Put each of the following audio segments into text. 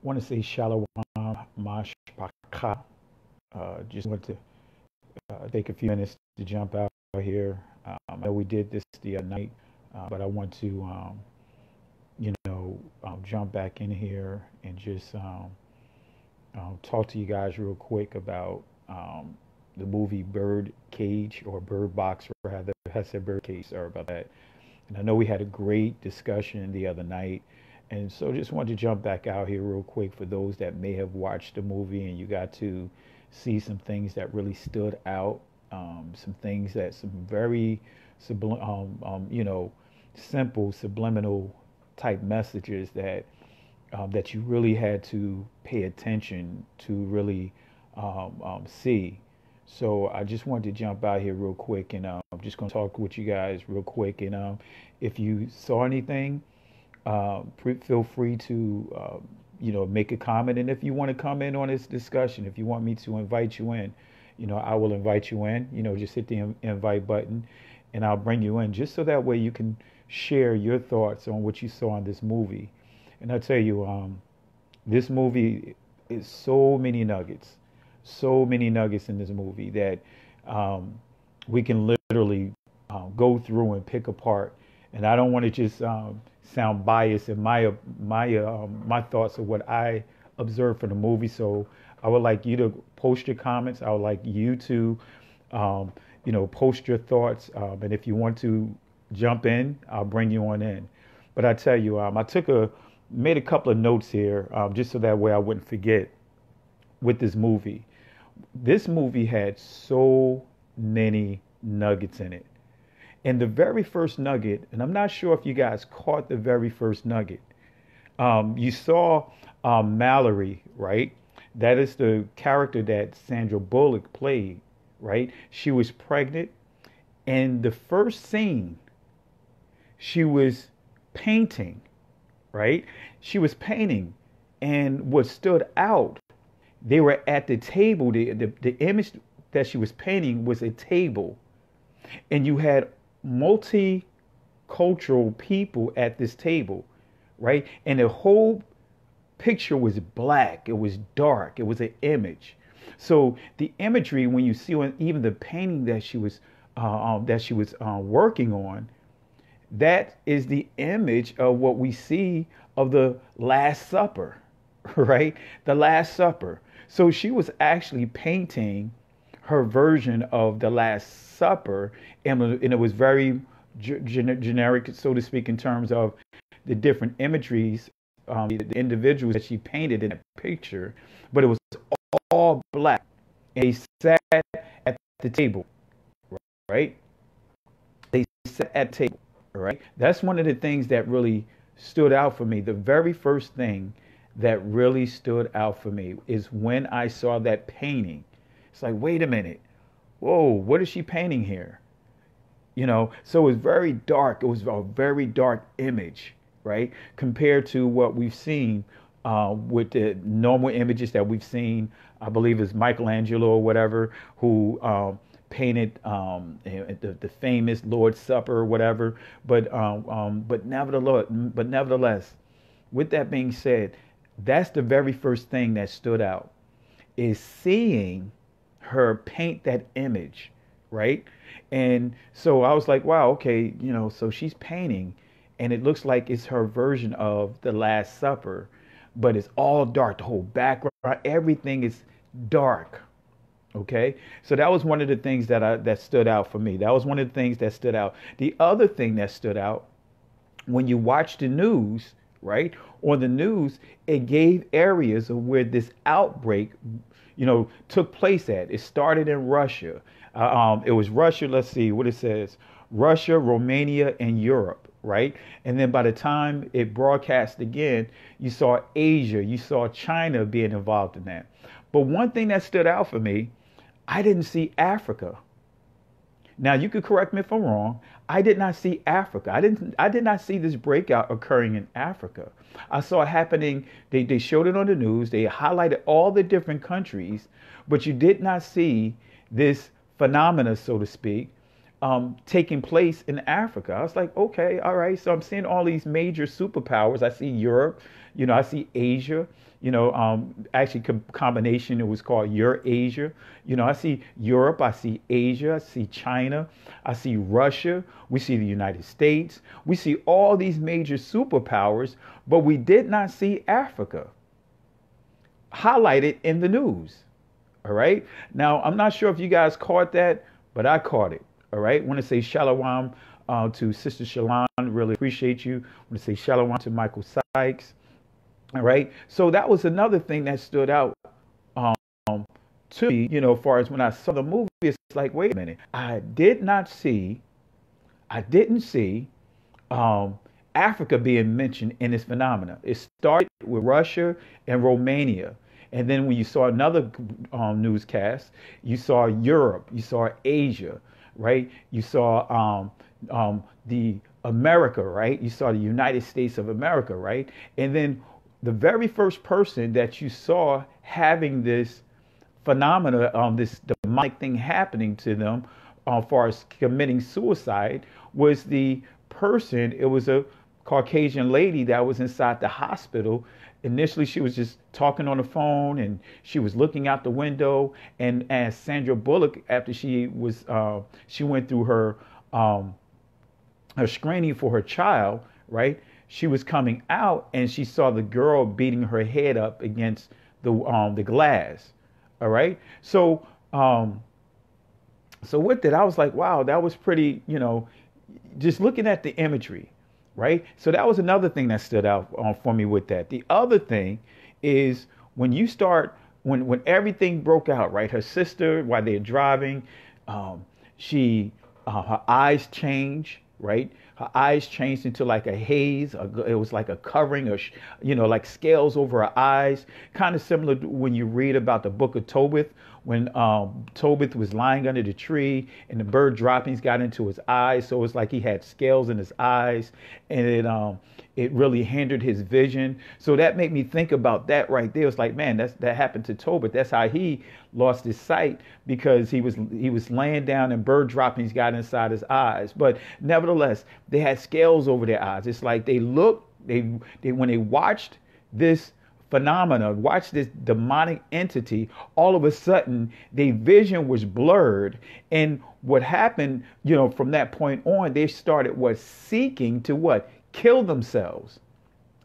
want to say Shalom Mashpaka. Just want to take a few minutes to jump out here. I know we did this the other night, but I want to, jump back in here and just talk to you guys real quick about the movie Bird Cage or Bird Box, rather. I said Bird Cage. Sorry about that. And I know we had a great discussion the other night. And so just wanted to jump back out here real quick for those that may have watched the movie and you got to see some things that really stood out, some things that some very simple subliminal type messages that you really had to pay attention to really see. So I just wanted to jump out here real quick, and I'm just going to talk with you guys real quick. And if you saw anything, feel free to make a comment. And if you want to come in on this discussion, if you want me to invite you in, I will invite you in. Just hit the invite button, and I'll bring you in, just so that way you can share your thoughts on what you saw in this movie. And I'll tell you, this movie is so many nuggets in this movie that we can literally go through and pick apart. And I don't want to just sound biased in my thoughts of what I observed from the movie. So I would like you to post your comments. I would like you to, post your thoughts. And if you want to jump in, I'll bring you on in. But I tell you, I made a couple of notes here, just so that way I wouldn't forget with this movie. This movie had so many nuggets in it. And the very first nugget, and I'm not sure if you guys caught the very first nugget. You saw Mallory, right? That is the character that Sandra Bullock played, right? She was pregnant. And the first scene, she was painting, right? She was painting. And what stood out, they were at the table. The image that she was painting was a table. And you had multicultural people at this table, right? And the whole picture was black. It was dark. It was an image. So the imagery, when you see even the painting that she was working on, that is the image of what we see of the Last Supper, right? The Last Supper. So she was actually painting her version of the Last Supper, and it was very generic, so to speak, in terms of the different imageries, the individuals that she painted in that picture, but it was all black. And they sat at the table, right? They sat at the table, right? That's one of the things that really stood out for me. The very first thing that really stood out for me is when I saw that painting. It's like, wait a minute. Whoa, what is she painting here? So it was very dark. It was a very dark image, right? Compared to what we've seen with the normal images that we've seen. I believe it's Michelangelo or whatever who painted the famous Lord's Supper or whatever. But nevertheless, with that being said, that's the very first thing that stood out, is seeing her paint that image, right? And so I was like, wow, okay, so she's painting and it looks like it's her version of the Last Supper, but it's all dark. The whole background, everything is dark. Okay. So that was one of the things that stood out for me. That was one of the things that stood out. The other thing that stood out, when you watch the news, right? On the news, it gave areas of where this outbreak, took place at. It started in Russia. It was Russia. Let's see what it says. Russia, Romania, and Europe, right? And then by the time it broadcast again, you saw Asia, you saw China being involved in that. But one thing that stood out for me, I didn't see Africa. Now, you could correct me if I'm wrong. I did not see Africa. I did not see this breakout occurring in Africa. I saw it happening. They showed it on the news. They highlighted all the different countries, but you did not see this phenomena, so to speak, taking place in Africa. I was like, okay, all right. So I'm seeing all these major superpowers. I see Europe, I see Asia, actually combination, it was called Eurasia. I see Europe, I see Asia, I see China, I see Russia, we see the United States, we see all these major superpowers, but we did not see Africa highlighted in the news. All right. Now, I'm not sure if you guys caught that, but I caught it. All right. I want to say shalom to Sister Shalon. Really appreciate you. I want to say shalom to Michael Sykes. All right. So that was another thing that stood out to me, as far as when I saw the movie. It's like, wait a minute. I didn't see Africa being mentioned in this phenomena. It started with Russia and Romania. And then when you saw another newscast, you saw Europe, you saw Asia, right? You saw the America, right? You saw the United States of America, right? And then the very first person that you saw having this phenomena, this demonic thing happening to them, as far as committing suicide, was the person. It was a Caucasian lady that was inside the hospital. Initially, she was just talking on the phone and she was looking out the window. And as Sandra Bullock, after she went through her screening for her child, right? She was coming out and she saw the girl beating her head up against the glass. All right. So with that, I was like, wow, that was pretty, just looking at the imagery. Right. So that was another thing that stood out for me with that. The other thing is when everything broke out, right? Her sister, while they're driving, her eyes changed, right? Her eyes changed into like a haze. It was like a covering, like scales over her eyes. Kind of similar to when you read about the book of Tobit, when Tobit was lying under the tree and the bird droppings got into his eyes. So it was like he had scales in his eyes, and it really hindered his vision. So that made me think about that right there. It's like, man, that happened to Tobit. That's how he lost his sight, because he was laying down and bird droppings got inside his eyes. But nevertheless, they had scales over their eyes. It's like they when they watched this phenomena, watched this demonic entity, all of a sudden their vision was blurred. And what happened, from that point on, they started seeking to kill themselves.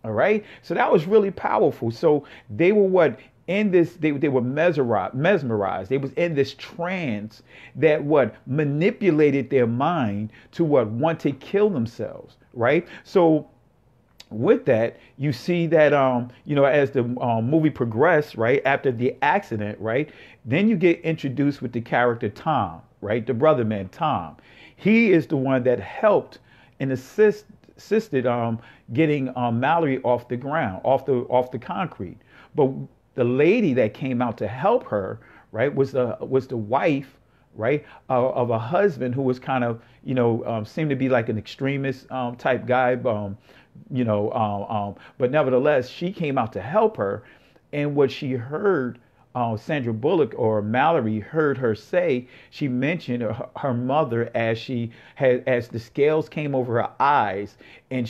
All right. So that was really powerful. So they were in this, they were mesmerized. They was in this trance that manipulated their mind to want to kill themselves. Right. So with that, you see that, as the movie progressed, right, after the accident, right, then you get introduced with the character Tom, right, the brother man, Tom. He is the one that helped and assisted getting Mallory off the ground, off the concrete. But the lady that came out to help her, right, was the wife, right, of a husband who was kind of, seemed to be like an extremist type guy, but nevertheless, she came out to help her. And what she heard, Sandra Bullock or Mallory heard her say, she mentioned her mother as the scales came over her eyes, and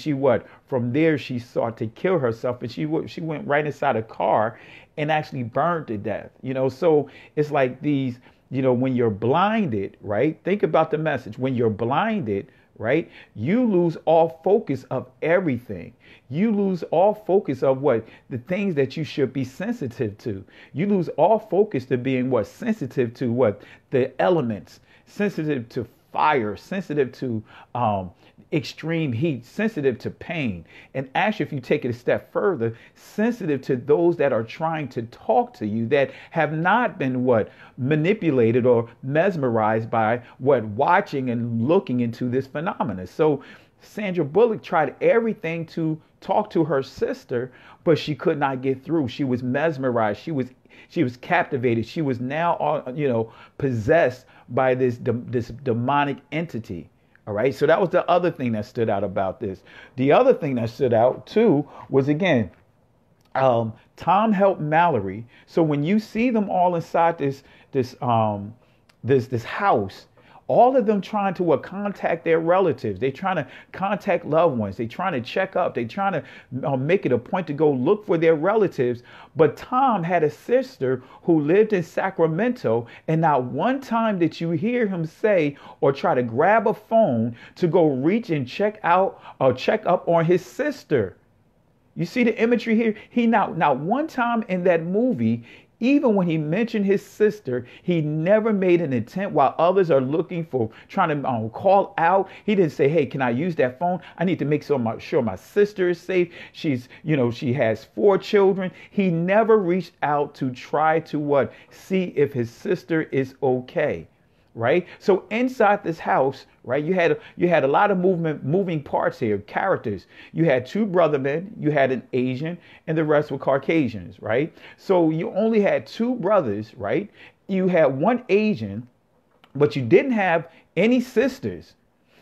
from there she sought to kill herself, and she went right inside a car and actually burned to death. So it's like these, when you're blinded, right? Think about the message. When you're blinded, right, you lose all focus of everything. You lose all focus of the things that you should be sensitive to. You lose all focus to being sensitive to the elements, sensitive to fire, sensitive to extreme heat, sensitive to pain. And actually, if you take it a step further, sensitive to those that are trying to talk to you, that have not been manipulated or mesmerized by watching and looking into this phenomena. So Sandra Bullock tried everything to talk to her sister, but she could not get through. She was mesmerized. She was captivated. She was now, possessed by this demonic entity. All right. So that was the other thing that stood out about this. The other thing that stood out, too, was, again, Tom helped Mallory. So when you see them all inside this house, All of them trying to contact their relatives. They trying to contact loved ones. They trying to check up. They trying to make it a point to go look for their relatives. But Tom had a sister who lived in Sacramento, and not one time did you hear him say or try to grab a phone to go reach and check out or check up on his sister. You see the imagery here? He not one time in that movie, even when he mentioned his sister, he never made an attempt while others are looking for, trying to call out. He didn't say, hey, can I use that phone? I need to make sure my sister is safe. She's, she has 4 children. He never reached out to try to see if his sister is okay. Right. So inside this house, right, you had a lot of moving parts here, characters. You had 2 brother men, you had an Asian, and the rest were Caucasians. Right. So you only had 2 brothers. Right. You had 1 Asian, but you didn't have any sisters.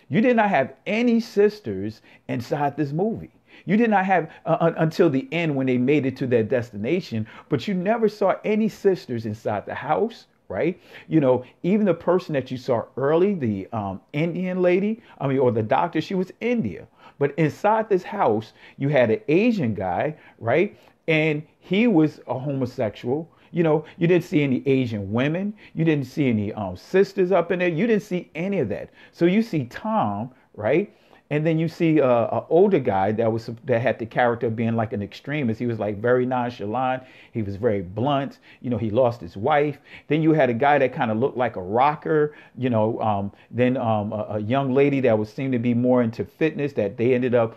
You did not have any sisters inside this movie. You did not have until the end when they made it to their destination, but you never saw any sisters inside the house. Right. Even the person that you saw early, the Indian lady, or the doctor, she was India. But inside this house, you had an Asian guy. Right. And he was a homosexual. You didn't see any Asian women. You didn't see any sisters up in there. You didn't see any of that. So you see Tom. Right. And then you see an older guy that had the character of being like an extremist. He was like very nonchalant. He was very blunt. He lost his wife. Then you had a guy that kind of looked like a rocker. Then a young lady that seemed to be more into fitness that they ended up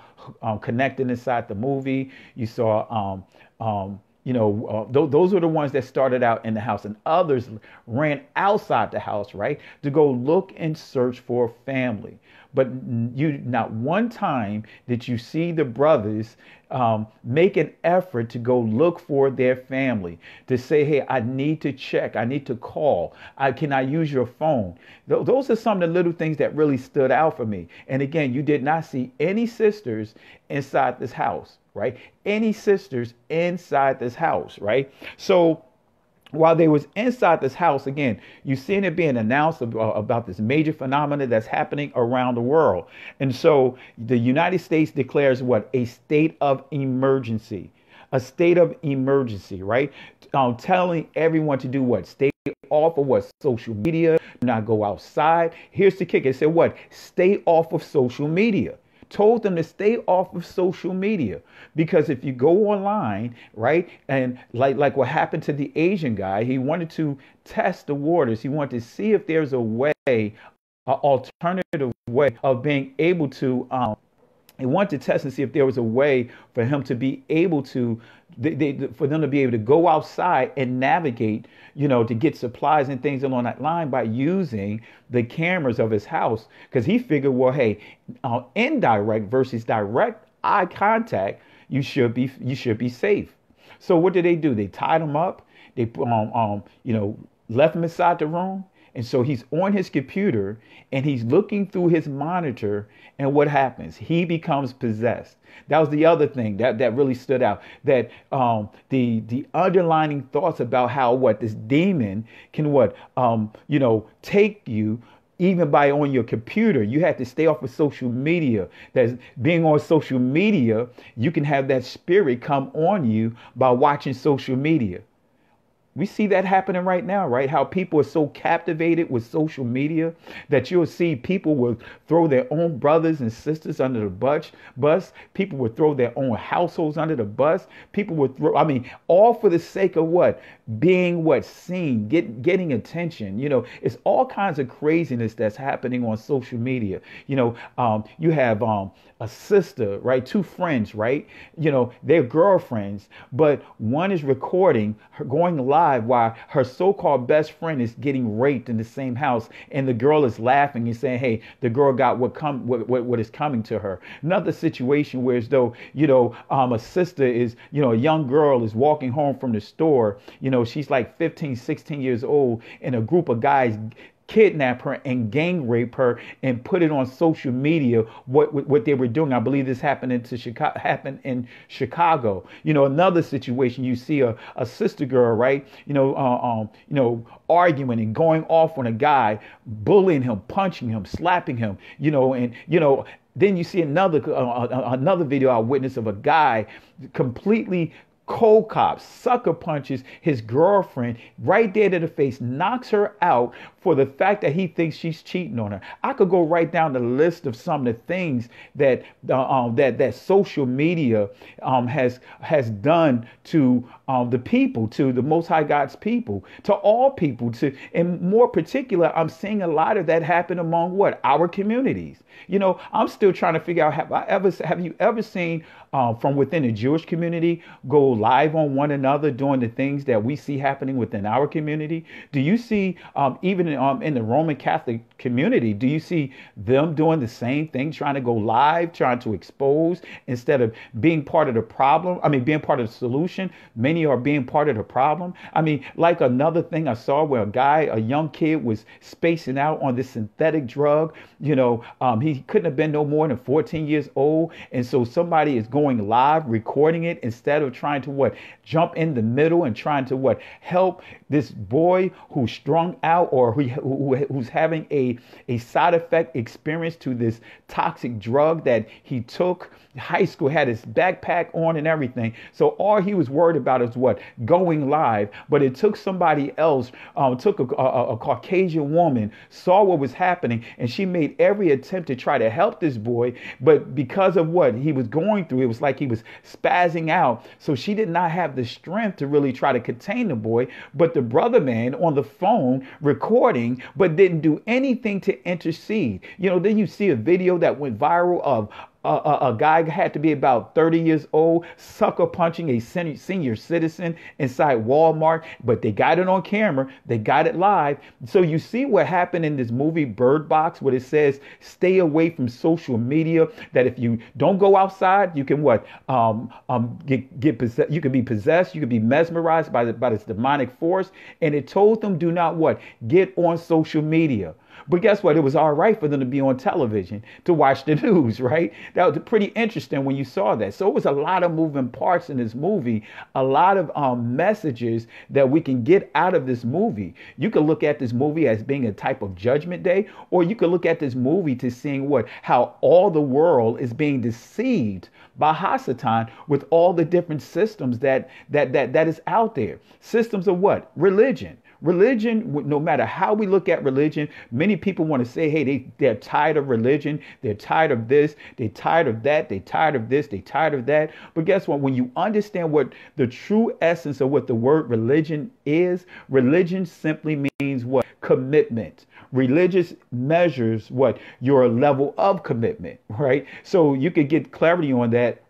connecting inside the movie. You saw those were the ones that started out in the house, and others ran outside the house, right, to go look and search for family. But not one time did you see the brothers make an effort to go look for their family, to say, hey, I need to check. I need to call. Can I use your phone? Those are some of the little things that really stood out for me. And again, you did not see any sisters inside this house, right? Any sisters inside this house, right? So while they was inside this house, again, you seen it being announced about this major phenomena that's happening around the world. And so the United States declares a state of emergency, right? Telling everyone to do what? Stay off of social media, not go outside. Here's the kicker. It said stay off of social media. Told them to stay off of social media, because if you go online, right, and like what happened to the Asian guy, he wanted to test the waters. He wanted to see if there's a way, an alternative way of being able to he wanted to test and see if there was a way for him to be able to, for them to be able to go outside and navigate, to get supplies and things along that line by using the cameras of his house. Because he figured, hey, indirect versus direct eye contact, you should be safe. So what did they do? They tied him up. They left him inside the room. And so he's on his computer and he's looking through his monitor, and what happens? He becomes possessed. That was the other thing that really stood out, that the underlining thoughts about how this demon can take you. Even by on your computer, you have to stay off of social media. That's being on social media, you can have that spirit come on you by watching social media. We see that happening right now, right? How people are so captivated with social media that you'll see people will throw their own brothers and sisters under the bus. People will throw their own households under the bus. People will all for the sake of being seen, getting attention. It's all kinds of craziness that's happening on social media. You have a sister, right? 2 friends, right? They're girlfriends, but one is recording her going live while her so-called best friend is getting raped in the same house, and the girl is laughing and saying, hey, the girl got what is coming to her. Another situation where as though a sister is, a young girl is walking home from the store, she's like 15, 16 years old, and a group of guys kidnap her and gang rape her and put it on social media what they were doing. I believe this happened in Chicago. Another situation, you see a sister girl, right? Arguing and going off on a guy, bullying him, punching him, slapping him, then you see another video I witnessed of a guy completely cold cop, sucker punches his girlfriend right dead in the face, knocks her out for the fact that he thinks she's cheating on her. I could go right down the list of some of the things that that social media has done to the people, to the Most High God's people, to all people, and more particular, I'm seeing a lot of that happen among our communities. I'm still trying to figure out, have you ever seen from within the Jewish community go live on one another doing the things that we see happening within our community? Do you see even in the Roman Catholic community, do you see them doing the same thing, trying to go live, trying to expose instead of being part of the problem? I mean, being part of the solution. Many are being part of the problem. I mean, like another thing I saw where a young kid was spacing out on this synthetic drug. He couldn't have been no more than 14 years old. And so somebody is going live, recording it instead of trying to jump in the middle and trying to help this boy who's strung out or who's having a side effect experience to this toxic drug that he took. High school, had his backpack on and everything. So all he was worried about is going live. But it took somebody else, took a Caucasian woman, saw what was happening, and she made every attempt to try to help this boy. But because of what he was going through, it was like he was spazzing out. So she did not have the strength to really try to contain the boy. But the brother man on the phone recording, but didn't do anything to intercede. Then you see a video that went viral of a guy had to be about 30 years old, sucker punching a senior citizen inside Walmart, but they got it on camera. They got it live. So you see what happened in this movie Bird Box, where it says, stay away from social media, that if you don't go outside, you can get possessed. You can be possessed. You can be mesmerized by this demonic force. And it told them, do not get on social media. But guess what? It was all right for them to be on television, to watch the news, right? That was pretty interesting when you saw that. So it was a lot of moving parts in this movie, a lot of messages that we can get out of this movie. You could look at this movie as being a type of judgment day, or you could look at this movie to seeing how all the world is being deceived by Hasatan with all the different systems that is out there. Systems of Religion. Religion, no matter how we look at religion, many people want to say, hey, they're tired of religion. They're tired of this. They're tired of that. They're tired of this. They're tired of that. But guess what? When you understand what the true essence of what the word religion is, religion simply means commitment. Religious measures your level of commitment, right? So you could get clarity on that.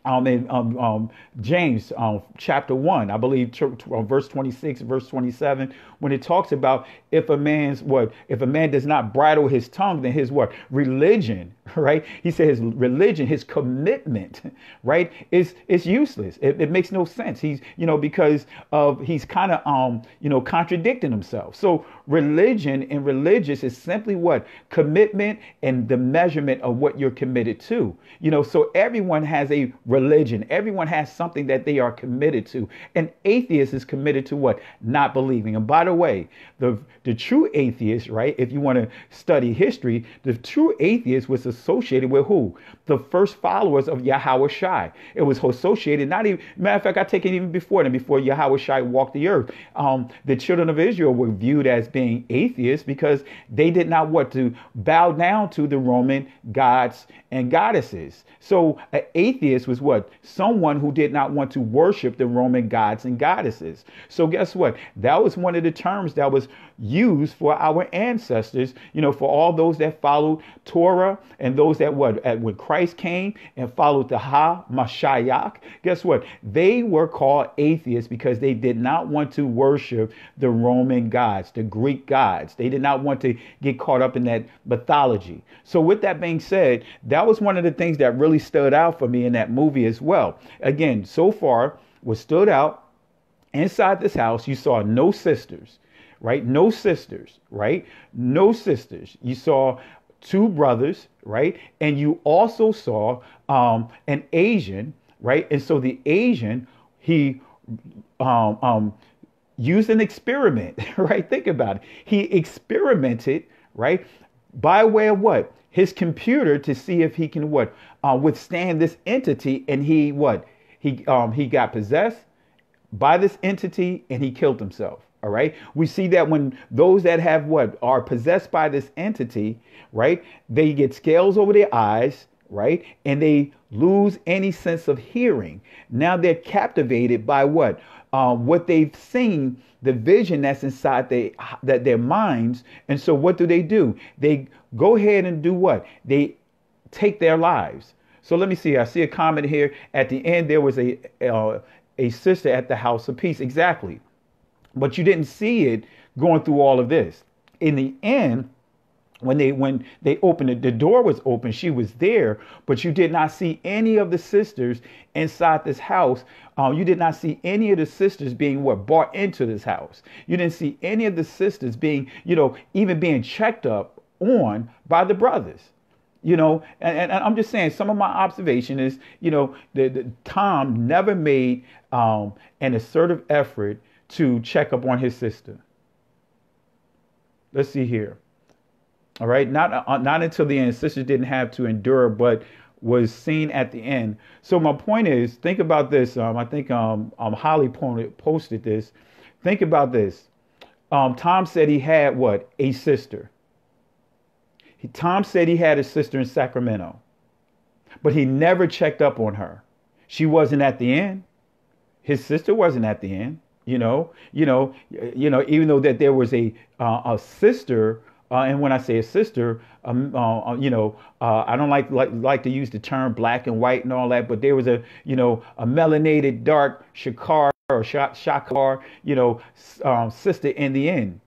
In James chapter 1, I believe verse 26, verse 27, when it talks about if a man does not bridle his tongue, then his religion, right? He says his religion, his commitment, right, is useless. It makes no sense. He's because he's kind of contradicting himself. So religion and religious is simply commitment and the measurement of what you're committed to. So everyone has a religion. Everyone has something that they are committed to. An atheist is committed to not believing. And by the way, the true atheist, right? If you want to study history, the true atheist was associated with who? The first followers of Yahweh Shai. It was associated, not even, matter of fact, I take it even before then, before Yahweh Shai walked the earth. The children of Israel were viewed as being atheists because they did not want to bow down to the Roman gods and goddesses. So an atheist was someone who did not want to worship the Roman gods and goddesses. So guess what? That was one of the terms that was used for our ancestors, for all those that followed Torah and those that when Christ came and followed the Ha-Mashiach, guess what? They were called atheists because they did not want to worship the Roman gods, the Greek gods. They did not want to get caught up in that mythology. So with that being said, that was one of the things that really stood out for me in that movie as well. Again, so far, what stood out inside this house, you saw no sisters. right? No sisters, right? No sisters. You saw two brothers, right? And you also saw an Asian, right? And so the Asian, he um, um, used an experiment, right? Think about it. He experimented, right? By way of what? His computer to see if he can what? Withstand this entity. And he what? He got possessed by this entity and he killed himself. All right. We see that when those that have what are possessed by this entity, right, they get scales over their eyes, right, and they lose any sense of hearing. Now they're captivated by what they've seen, the vision that's inside their minds. And so what do? They go ahead and do what? They take their lives. So let me see. I see a comment here. At the end, there was a sister at the house of peace. Exactly. But you didn't see it going through all of this. In the end, when they opened it, the door was open, she was there, but you did not see any of the sisters inside this house. You did not see any of the sisters being brought into this house. You didn't see any of the sisters being, even being checked up on by the brothers. And I'm just saying, some of my observation is, the Tom never made an assertive effort to check up on his sister. Let's see here. All right. Not until the end. Sisters didn't have to endure, but was seen at the end. So my point is, think about this. I think Holly posted this. Think about this. Tom said he had a sister. Tom said he had a sister in Sacramento, but he never checked up on her. She wasn't at the end. His sister wasn't at the end. Even though that there was a sister, and when I say a sister, I don't like to use the term black and white and all that, but there was a melanated dark Shakar or Shakar, sister in the end,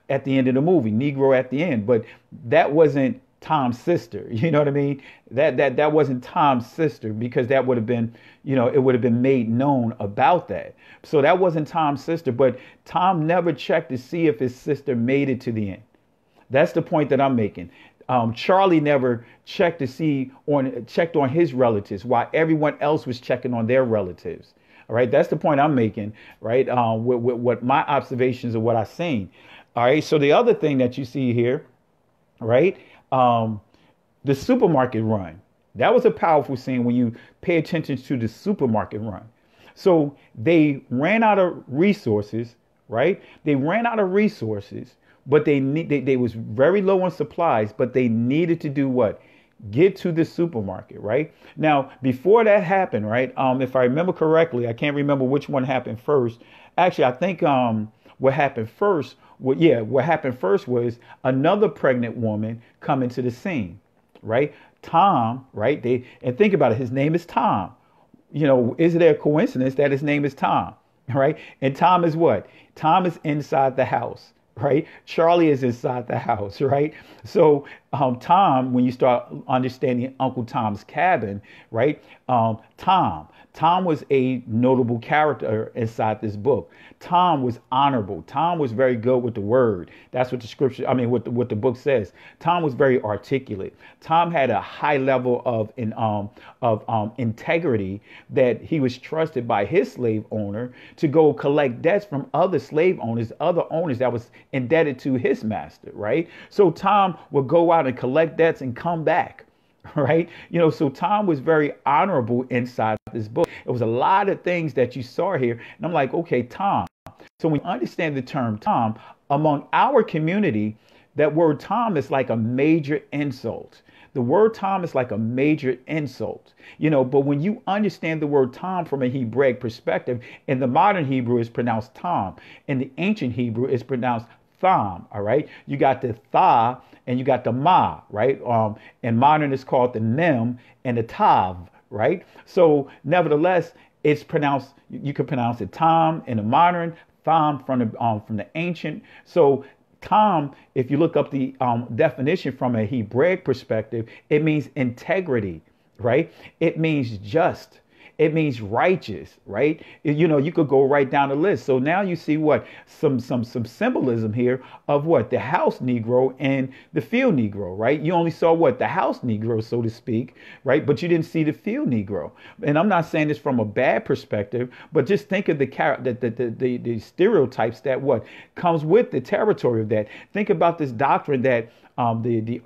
at the end of the movie, Negro at the end, but that wasn't Tom's sister. You know what I mean? That wasn't Tom's sister, because that would have been, it would have been made known about that. So that wasn't Tom's sister, but Tom never checked to see if his sister made it to the end. That's the point that I'm making. Charlie never checked on his relatives while everyone else was checking on their relatives. All right. That's the point I'm making. Right. With what my observations of what I've seen. All right. So the other thing that you see here, right. The supermarket run. That was a powerful scene when you pay attention to the supermarket run. So they ran out of resources, right? They ran out of resources, but they was very low on supplies, but they needed to do what? Get to the supermarket, right? Now, before that happened, right? If I remember correctly, I can't remember which one happened first. Actually, I think what happened first was another pregnant woman coming to the scene, right? Tom, right? And think about it. His name is Tom. Is there a coincidence that his name is Tom, right? And Tom is what? Tom is inside the house, right? Charlie is inside the house, right? So Tom, when you start understanding Uncle Tom's Cabin, right? Tom was a notable character inside this book. Tom was honorable. Tom was very good with the word. That's what the scripture, what the book says. Tom was very articulate. Tom had a high level of integrity, that he was trusted by his slave owner to go collect debts from other slave owners, other owners that was indebted to his master, right? So Tom would go out and collect debts and come back. Right. So Tom was very honorable inside this book. It was a lot of things that you saw here. And I'm like, OK, Tom. So when you understand the term Tom among our community, that word Tom is like a major insult. The word Tom is like a major insult, but when you understand the word Tom from a Hebraic perspective, in the modern Hebrew is pronounced Tom. In the ancient Hebrew is pronounced Tham. All right. You got the Tha and you got the Ma, right? In modern, it's called the Nem and the Tav, right? So nevertheless, it's pronounced, you could pronounce it Tom in the modern, Tham from the ancient. So Tom, if you look up the definition from a Hebraic perspective, it means integrity, right? It means just. It means righteous, right? You know, you could go right down the list. So now you see what some symbolism here of what the house Negro and the field Negro, right? You only saw what the house Negro, so to speak, right? But you didn't see the field Negro. And I'm not saying this from a bad perspective, but just think of the stereotypes that what comes with the territory of that. Think about this doctrine that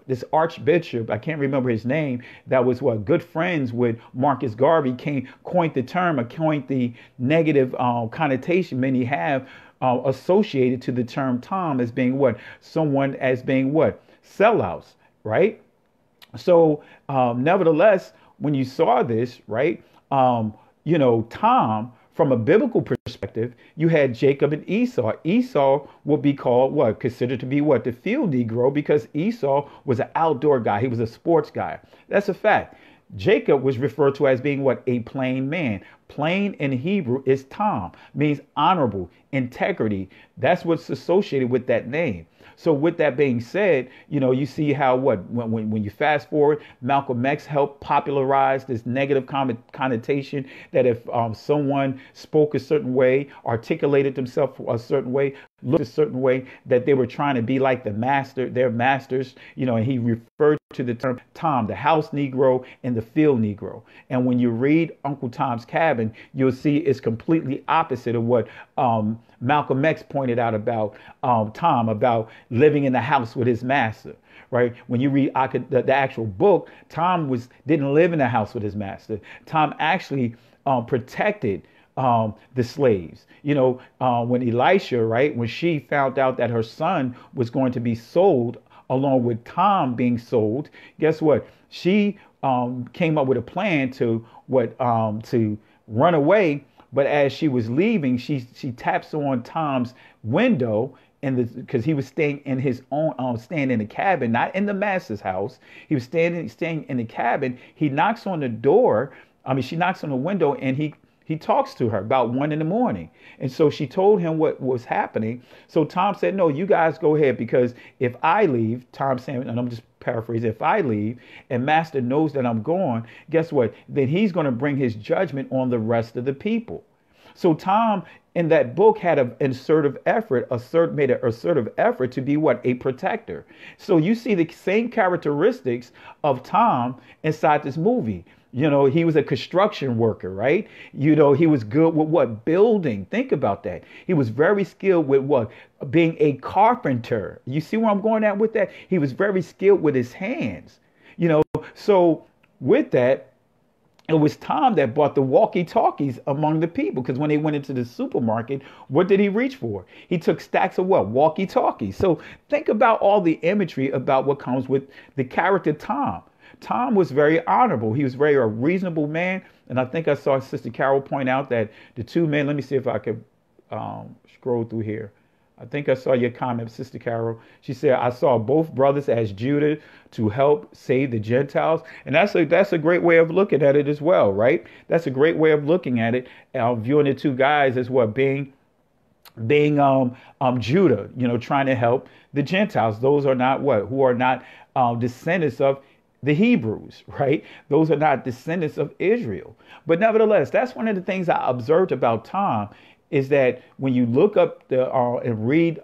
this archbishop, I can't remember his name, that was what good friends with Marcus Garvey, coined the term, or coined the negative connotation many have associated to the term Tom as being what someone as being what sellouts, right? So nevertheless, when you saw this, right, Tom, from a biblical perspective, you had Jacob and Esau. Esau would be called what? Considered to be what? The field Negro, because Esau was an outdoor guy. He was a sports guy. That's a fact. Jacob was referred to as being what? A plain man. Plain in Hebrew is Tom, means honorable, integrity. That's what's associated with that name. So with that being said, you see how when you fast forward, Malcolm X helped popularize this negative connotation that if someone spoke a certain way, articulated themselves a certain way, looked a certain way, that they were trying to be like their masters, and he referred to the term Tom, the house Negro and the field Negro. And when you read Uncle Tom's Cabin, you'll see it's completely opposite of what Malcolm X pointed out about Tom, about living in the house with his master. Right. When you read the actual book, Tom didn't live in the house with his master. Tom actually protected the slaves. When Elisha, right, when she found out that her son was going to be sold along with Tom being sold, guess what? She came up with a plan to run away. But as she was leaving, she taps on Tom's window, because he was staying in his own, staying in the cabin, not in the master's house. He was staying in the cabin. He knocks on the door. She knocks on the window, and he talks to her about 1 a.m. And so she told him what was happening. So Tom said, no, you guys go ahead, because if I leave, Tom saying, and I'm just paraphrasing, if I leave and master knows that I'm gone, guess what? Then he's going to bring his judgment on the rest of the people. So Tom in that book had made an assertive effort to be what? A protector. So you see the same characteristics of Tom inside this movie. He was a construction worker, right? He was good with what? Building. Think about that. He was very skilled with what? Being a carpenter. You see where I'm going at with that? He was very skilled with his hands. So with that, it was Tom that bought the walkie-talkies among the people, because when they went into the supermarket, what did he reach for? He took stacks of what? Walkie-talkies. So think about all the imagery about what comes with the character Tom. Tom was very honorable. He was a reasonable man. And I think I saw Sister Carol point out that the two men, let me see if I could scroll through here. I think I saw your comment, Sister Carol. She said, I saw both brothers as Judah to help save the Gentiles. And that's a great way of looking at it as well, right? That's a great way of looking at it. Viewing the two guys as what? Being Judah, trying to help the Gentiles. Those are not what? Who are not descendants of the Hebrews, right? Those are not descendants of Israel. But nevertheless, that's one of the things I observed about Tom, is that when you look up and read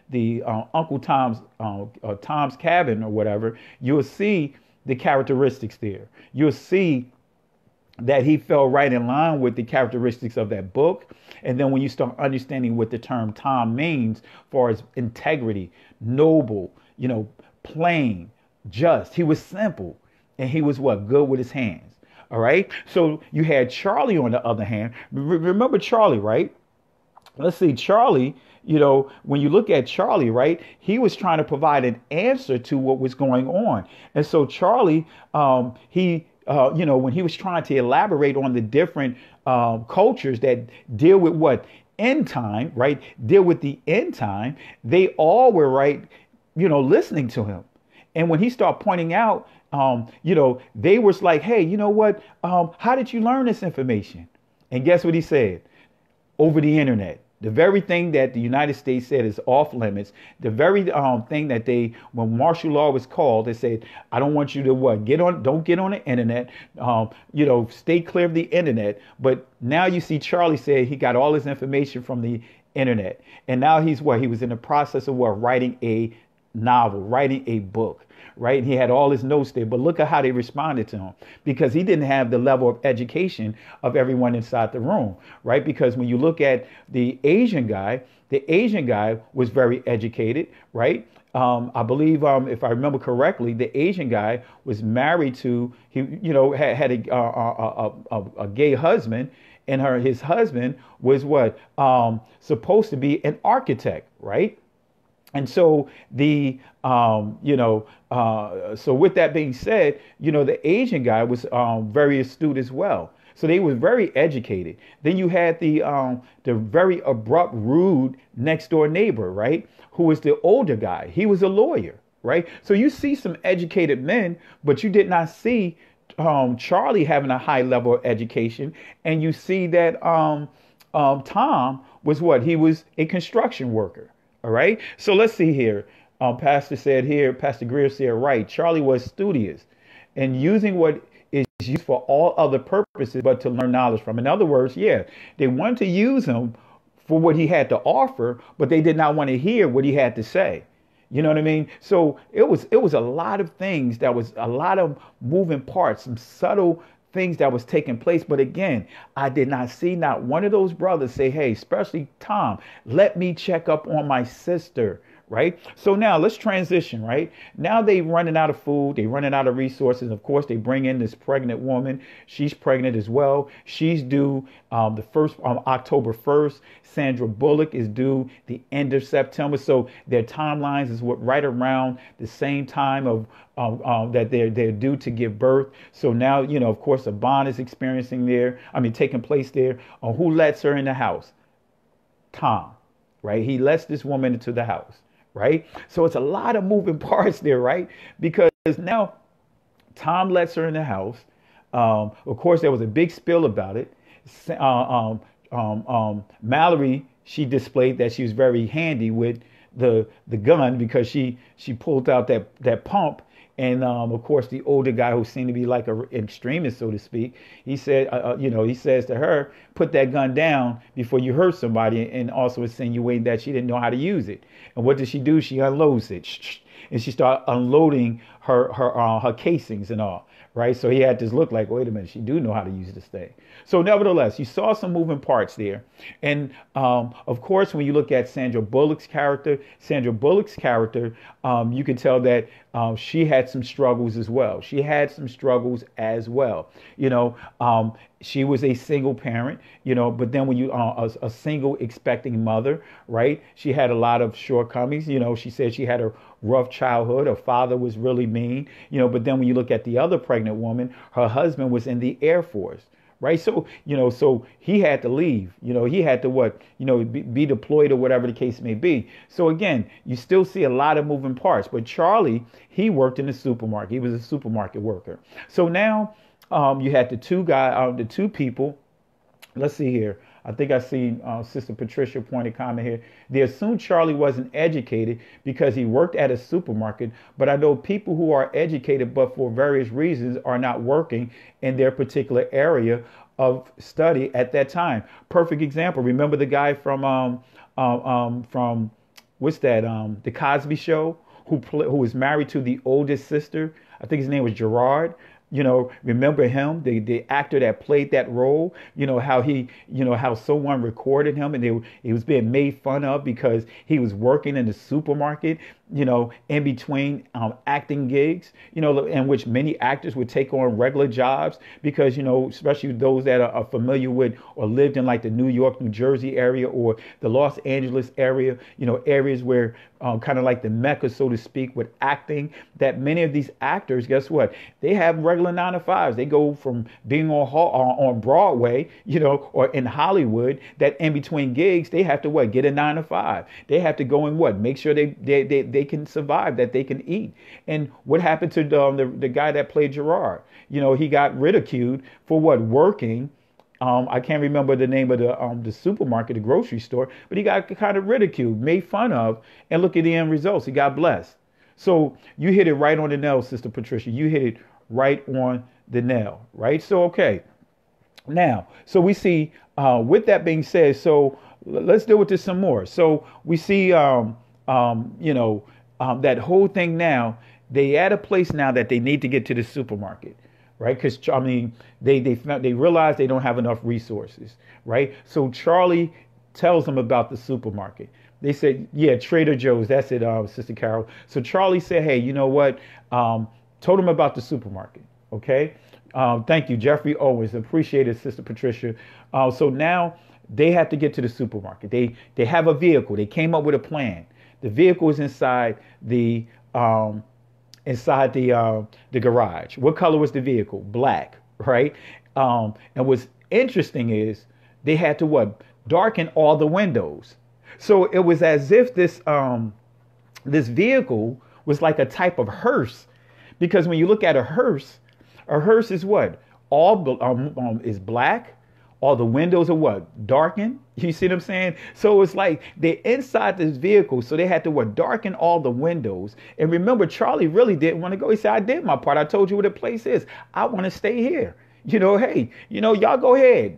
the Uncle Tom's Cabin or whatever, you'll see the characteristics there. You'll see that he fell right in line with the characteristics of that book. And then when you start understanding what the term Tom means, for his integrity, noble, plain, just, he was simple, and he was what? Good with his hands. All right. So you had Charlie on the other hand. Remember Charlie, right? Let's see, Charlie, when you look at Charlie, right, he was trying to provide an answer to what was going on. And so Charlie, when he was trying to elaborate on the different cultures that deal with what? End time, right? Deal with the end time. They all were right, listening to him. And when he started pointing out, they was like, hey, you know what? How did you learn this information? And guess what he said? Over the internet. The very thing that the United States said is off limits, the very thing that when martial law was called, they said, I don't want you to don't get on the internet, stay clear of the internet. But now you see Charlie said he got all his information from the internet. And now he was in the process of writing a novel, writing a book. Right. He had all his notes there. But look at how they responded to him, because he didn't have the level of education of everyone inside the room. Right. Because when you look at the Asian guy was very educated. Right. I believe, if I remember correctly, the Asian guy was married to, had a gay husband, and his husband was supposed to be an architect. Right. And so so with that being said, the Asian guy was very astute as well. So they were very educated. Then you had the very abrupt, rude next door neighbor, right, who was the older guy. He was a lawyer, right? So you see some educated men, but you did not see Charlie having a high level of education. And you see that Tom was he was a construction worker. All right. So let's see here. Pastor Greer said, right. Charlie was studious and using what is used for all other purposes, but to learn knowledge from. In other words, they wanted to use him for what he had to offer, but they did not want to hear what he had to say. You know what I mean? So it was a lot of things, that was a lot of moving parts, some subtle things that was taking place. But again, I did not see not one of those brothers say, hey, especially Tom, let me check up on my sister. Right. So now let's transition. Right now, they running out of food. They running out of resources. Of course, they bring in this pregnant woman. She's pregnant as well. She's due the first October 1st. Sandra Bullock is due the end of September. So their timelines is right around the same time of that they're due to give birth. So now, of course, a bond is taking place there. Who lets her in the house? Tom. Right. He lets this woman into the house. Right. So it's a lot of moving parts there. Right. Because now Tom lets her in the house. Of course, there was a big spill about it. Mallory, she displayed that she was very handy with the gun, because she pulled out that pump. And of course, the older guy, who seemed to be like an extremist, so to speak, he said, he says to her, put that gun down before you hurt somebody, and also insinuating that she didn't know how to use it. And what does she do? She unloads it, and she started unloading her casings and all. Right. So he had this look like, wait a minute, she do know how to use this thing. So nevertheless, you saw some moving parts there. And of course, when you look at Sandra Bullock's character, you can tell that she had some struggles as well. She was a single parent, but then when you a single expecting mother, right? She had a lot of shortcomings. She said she had a rough childhood. Her father was really mean, but then when you look at the other pregnant woman, her husband was in the Air Force. Right. So, so he had to leave, he had to be deployed or whatever the case may be. So, again, you still see a lot of moving parts. But Charlie, he worked in the supermarket. He was a supermarket worker. So now you had the two people. Let's see here. I think I see Sister Patricia pointed comment here. They assumed Charlie wasn't educated because he worked at a supermarket. But I know people who are educated, but for various reasons are not working in their particular area of study at that time. Perfect example. Remember the guy from what's that? The Cosby Show, who was married to the oldest sister. I think his name was Gerard. Remember him, the actor that played that role, how someone recorded him, and he was being made fun of because he was working in the supermarket, in between acting gigs, in which many actors would take on regular jobs because, especially those that are familiar with or lived in like the New York, New Jersey area or the Los Angeles area, areas where kind of like the Mecca, so to speak, with acting, that many of these actors, guess what? They have regular 9-to-5s. They go from being on Broadway, or in Hollywood, that in between gigs, they have to get a 9-to-5. They have to go and make sure they can survive, that they can eat. And what happened to the guy that played Gerard? He got ridiculed for working I can't remember the name of the supermarket, the grocery store, but he got kind of ridiculed, made fun of, and look at the end results. He got blessed. So you hit it right on the nail, Sister Patricia. You hit it right on the nail, right? So, okay. Now, so we see, with that being said, so let's deal with this some more. So we see, that whole thing now, they at a place now that they need to get to the supermarket, right? Because, I mean, they realize they don't have enough resources, right? So Charlie tells them about the supermarket. They said, yeah, Trader Joe's. That's it, Sister Carol. So Charlie said, hey, you know what? Told him about the supermarket. Okay. Thank you, Jeffrey Owens. Appreciate it, Sister Patricia. So now they have to get to the supermarket. They have a vehicle. They came up with a plan. The vehicle is inside the garage. What color was the vehicle? Black, right? And what's interesting is they had to what? Darken all the windows. So it was as if this vehicle was like a type of hearse, because when you look at a hearse is what? All is black. All the windows are what? Darkened. You see what I'm saying? So it's like they're inside this vehicle, so they had to what? Darken all the windows. And remember, Charlie really didn't want to go. He said, I did my part. I told you where the place is. I want to stay here. Hey, y'all go ahead.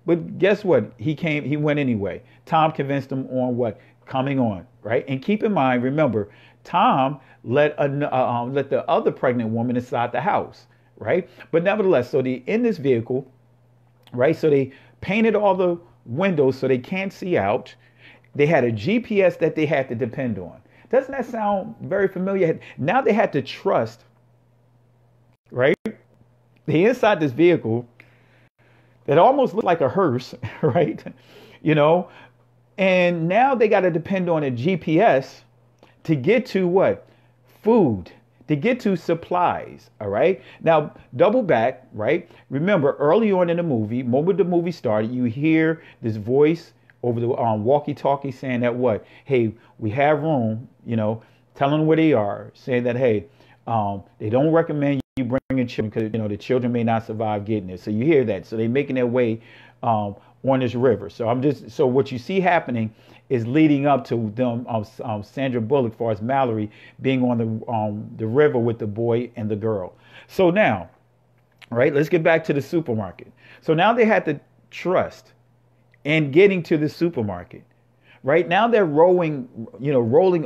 But guess what? He went anyway. Tom convinced him on what? Coming on, right? And keep in mind, remember, Tom let the other pregnant woman inside the house, right? But nevertheless, so they in this vehicle, right? So they painted all the windows so they can't see out. They had a GPS that they had to depend on. Doesn't that sound very familiar? Now they had to trust, right? They inside this vehicle that almost looked like a hearse, right? And now they got to depend on a GPS to get to what? Food, to get to supplies. All right. Now, double back, right? Remember, early on in the movie, moment the movie started, you hear this voice over the walkie-talkie saying that what? Hey, we have room, telling them where they are, saying that, hey, they don't recommend you bringing children because, the children may not survive getting it. So you hear that. So they're making their way on this river. So what you see happening is leading up to them, Sandra Bullock, as far as Mallory, being on the river with the boy and the girl. So now, right, let's get back to the supermarket. So now they had to trust in getting to the supermarket. Right now they're rolling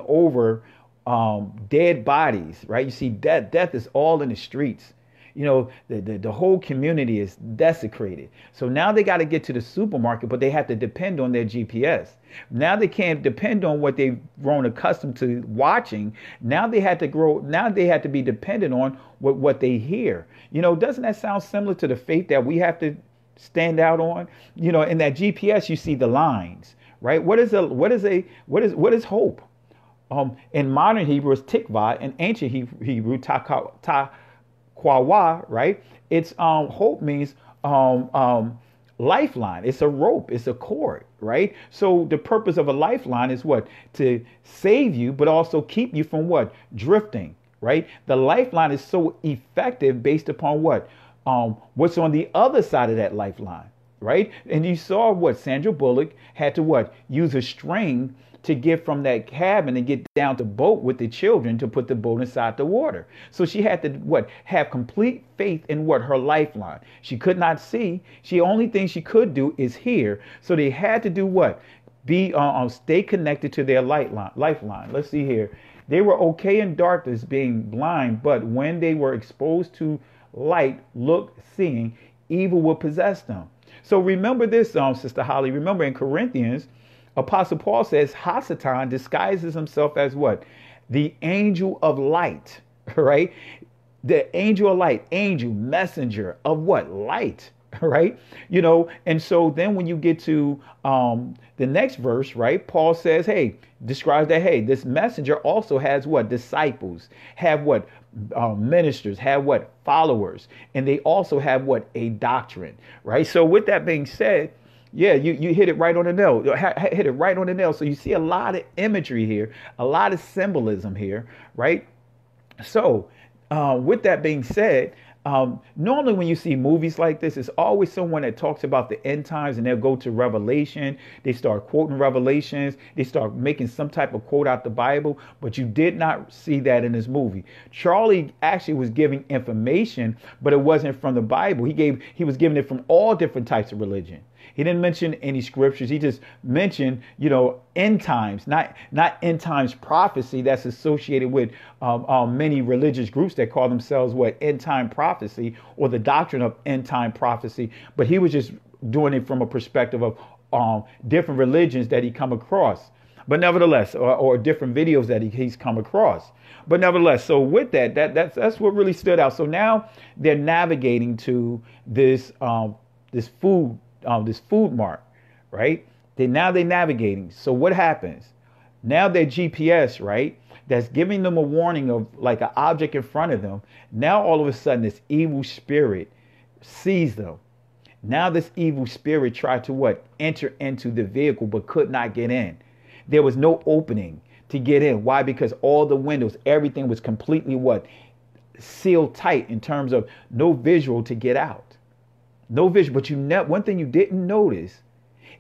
over dead bodies, right? You see death is all in the streets. The whole community is desecrated. So now they got to get to the supermarket, but they have to depend on their GPS. Now they can't depend on what they've grown accustomed to watching. Now they had to be dependent on what they hear. Doesn't that sound similar to the faith that we have to stand out on? In that GPS, you see the lines, right? What is hope? In modern Hebrew, it's tikvah. In ancient Hebrew, taqwa, right? It's hope means lifeline. It's a rope. It's a cord, right? So the purpose of a lifeline is what? To save you, but also keep you from what? Drifting, right? The lifeline is so effective based upon what? What's on the other side of that lifeline, right? And you saw what Sandra Bullock had to what? Use a string to get from that cabin and get down to boat with the children to put the boat inside the water. So she had to what? Have complete faith in what? Her lifeline. She could not see. The only thing she could do is hear. So they had to do what? Stay connected to their lifeline. Let's see here. They were okay in darkness, being blind, but when they were exposed to light, seeing, evil will possess them. So remember this, Sister Holly. Remember in Corinthians, Apostle Paul says Hasatan disguises himself as what? The angel of light, right? The angel of light, messenger of what? Light, right? And so then when you get to the next verse, right? Paul says, hey, describes that, hey, this messenger also has what? Disciples, have what? Ministers, have what? Followers. And they also have what? A doctrine, right? So with that being said, yeah, you hit it right on the nail. Hit it right on the nail. So you see a lot of imagery here, a lot of symbolism here, right? So with that being said, Normally when you see movies like this, it's always someone that talks about the end times, and they'll go to Revelation. They start quoting Revelations. They start making some type of quote out the Bible, but you did not see that in this movie. Charlie actually was giving information, but it wasn't from the Bible. He was giving it from all different types of religion. He didn't mention any scriptures. He just mentioned, end times, not end times prophecy that's associated with many religious groups that call themselves end time prophecy, or the doctrine of end time prophecy. But he was just doing it from a perspective of different religions that he come across. But nevertheless, or different videos that he's come across. But nevertheless, so with that's what really stood out. So now they're navigating to this food mart, right? Now they're navigating. So what happens? Now their GPS, right, that's giving them a warning of like an object in front of them. Now all of a sudden this evil spirit sees them. Now this evil spirit tried to enter into the vehicle, but could not get in. There was no opening to get in. Why? Because all the windows, everything was completely sealed tight in terms of no visual to get out. No vision. But one thing you didn't notice,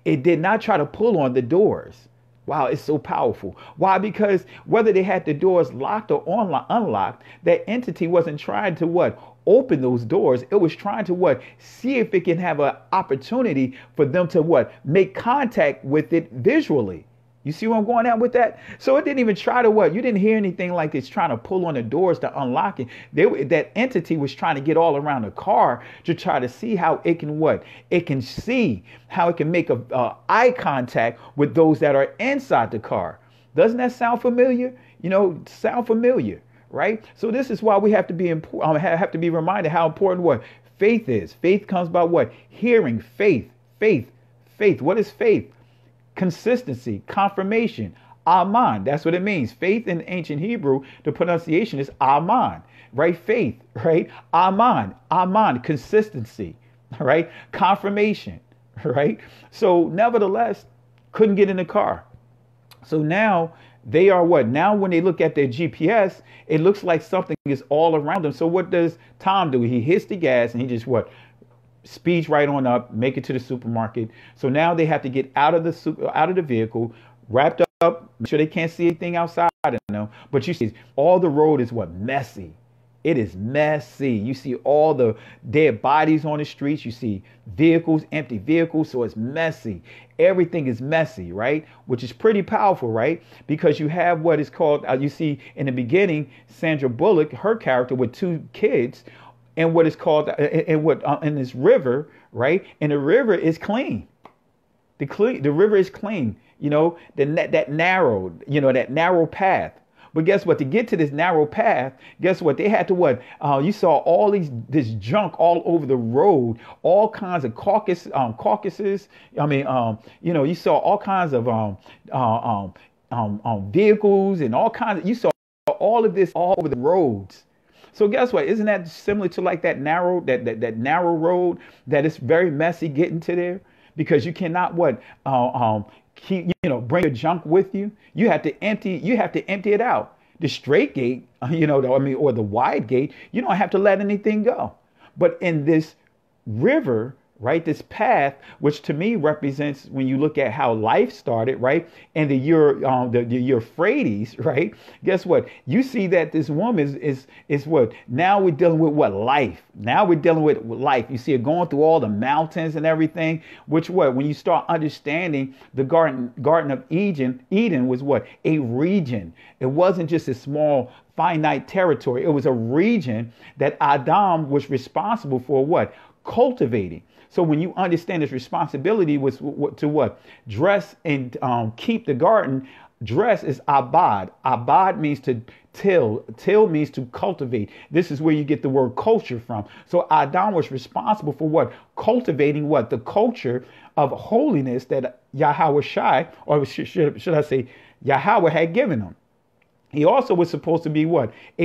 it did not try to pull on the doors. Wow, it's so powerful. Why? Because whether they had the doors locked or unlocked, that entity wasn't trying to open those doors. It was trying to see if it can have an opportunity for them to make contact with it visually. You see where I'm going at with that? So it didn't even try to you didn't hear anything like it's trying to pull on the doors to unlock it. That entity was trying to get all around the car to try to see how it can it can see how it can make a eye contact with those that are inside the car. Doesn't that sound familiar? Sound familiar, right? So this is why we have to be have to be reminded how important faith is. Faith comes by hearing. Faith. What is faith? Consistency, confirmation, aman. That's what it means. Faith in ancient Hebrew, the pronunciation is aman, right? Faith, right? Aman, consistency, right? Confirmation, right? So nevertheless, couldn't get in the car. So now they are now when they look at their GPS, it looks like something is all around them. So what does Tom do? He hits the gas and he just speeds right on up, make it to the supermarket. So now they have to get out of the vehicle, wrapped up, make sure they can't see anything outside of them. But you see, all the road is messy. It is messy. You see all the dead bodies on the streets. You see vehicles, empty vehicles. So it's messy. Everything is messy, right? Which is pretty powerful, right? Because you have what is called, you see in the beginning, Sandra Bullock, her character with two kids, and what is called in this river, right? And the river is clean. The river is clean. That narrow path. But guess what? To get to this narrow path, guess what? They had to you saw all this junk all over the road, all kinds of caucuses. You saw all kinds of vehicles and all kinds. You saw all of this all over the roads. So guess what? Isn't that similar to that narrow road that is very messy getting to there? Because you cannot keep bring your junk with you. You have to empty it out. The straight gate, or the wide gate, you don't have to let anything go. But in this river, right, this path, which to me represents when you look at how life started, right, and the Euphrates, right, guess what? You see that this woman is what? Now we're dealing with life. Now we're dealing with life. You see it going through all the mountains and everything, which when you start understanding the Garden of Eden was a region. It wasn't just a small finite territory. It was a region that Adam was responsible for cultivating. So when you understand his responsibility was to dress and keep the garden. Dress is abad. Abad means to till. Till means to cultivate. This is where you get the word culture from. So Adam was responsible for cultivating the culture of holiness that Yahweh Shai, or should I say Yahweh, had given him. He also was supposed to be a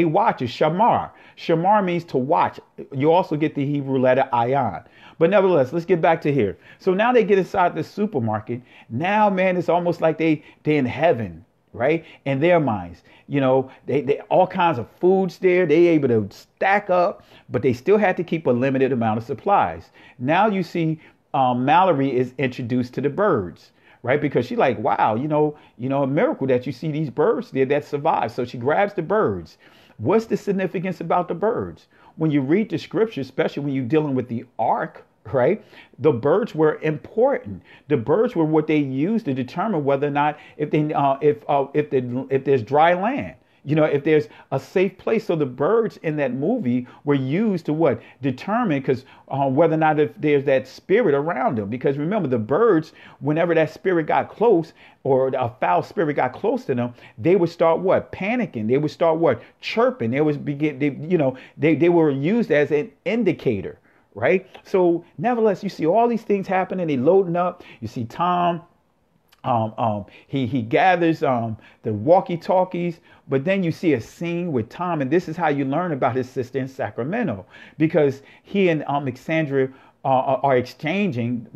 watcher, shamar. Shamar means to watch. You also get the Hebrew letter ayan. But nevertheless, let's get back to here. So now they get inside the supermarket. Now, man, it's almost like they're in heaven, right? In their minds, they all kinds of foods there. They able to stack up, but they still had to keep a limited amount of supplies. Now you see Mallory is introduced to the birds, right? Because she's like, wow, a miracle that you see these birds there that survive. So she grabs the birds. What's the significance about the birds? When you read the scripture, especially when you're dealing with the ark, right? The birds were important. The birds were what they used to determine whether or not if there's dry land, if there's a safe place. So the birds in that movie were used to what? Determine, because whether or not if there's that spirit around them. Because remember, the birds, whenever that spirit got close, or a foul spirit got close to them, they would start what? Panicking. They would start what? Chirping. They were used as an indicator. Right. So nevertheless, you see all these things happening. They loading up. You see Tom. He gathers the walkie-talkies, but then you see a scene with Tom, and this is how you learn about his sister in Sacramento, because he and Alexandria are exchanging,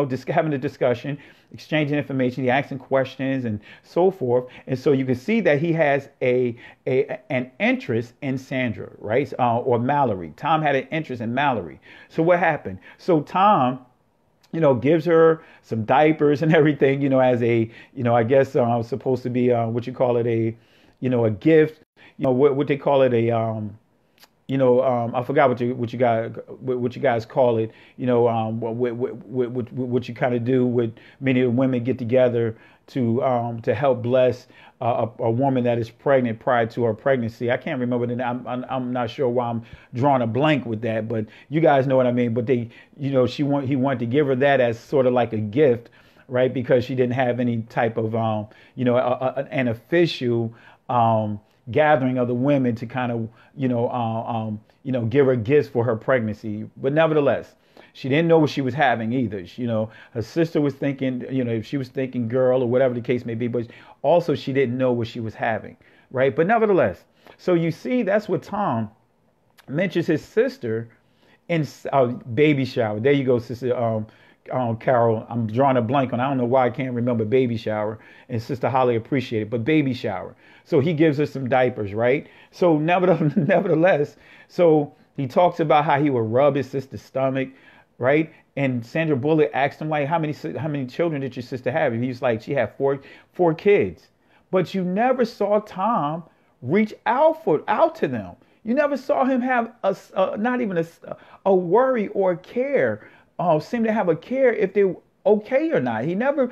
just having a discussion, exchanging information, he asking questions and so forth. And so you can see that he has an interest in Sandra, right? Or Mallory. Tom had an interest in Mallory. So what happened? So Tom, gives her some diapers and everything, as a, I guess supposed to be what you call it, a gift, what they call it, I forgot what you guys call it, what you kind of do with many women get together to help bless a woman that is pregnant prior to her pregnancy. I can't remember the name. I'm not sure why I'm drawing a blank with that, but you guys know what I mean. But they, he wanted to give her that as sort of like a gift, right? Because she didn't have any type of, an official gathering of the women to kind of, give her gifts for her pregnancy. But nevertheless, she didn't know what she was having either. Her sister was thinking, if she was thinking girl or whatever the case may be, but also she didn't know what she was having, right? But nevertheless, so you see, that's what Tom mentions his sister in baby shower. There you go, sister Carol. I'm drawing a blank on. I don't know why I can't remember baby shower. And Sister Holly appreciated, but baby shower. So he gives her some diapers, right? So nevertheless, so he talks about how he would rub his sister's stomach, right? And Sandra Bullock asked him, like, how many children did your sister have? And he's like, she had four kids. But you never saw Tom reach out to them. You never saw him have not even a worry or a care. Seem to have a care if they're okay or not. He never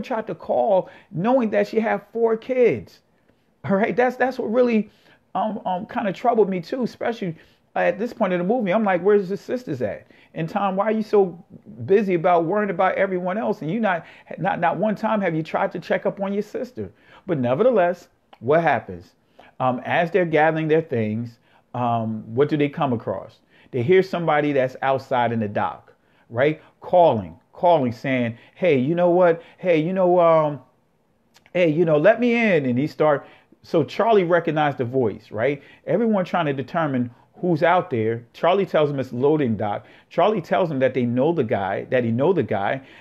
tried to call knowing that she had 4 kids. All right, that's what really kind of troubled me too, especially at this point in the movie. I'm like, where's his sisters at? And Tom, why are you so busy about worrying about everyone else? And you not one time have you tried to check up on your sister? But nevertheless, what happens? As they're gathering their things, what do they come across? They hear somebody that's outside in the dock, right? Calling, saying, hey, you know what? Hey, let me in. And so Charlie recognized the voice, right? Everyone trying to determine who's out there. Charlie tells him it's loading dock. Charlie tells him that he know the guy,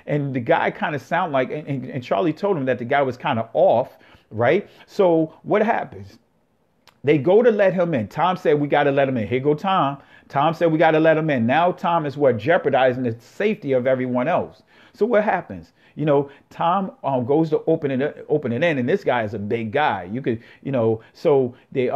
and the guy kind of sound like, and Charlie told him that the guy was kind of off, right? So what happens? They go to let him in. Tom said, we got to let him in. Here go Tom. Tom said, we got to let him in. Now Tom is jeopardizing the safety of everyone else. So what happens? Tom goes to open it in, and this guy is a big guy. You could, so they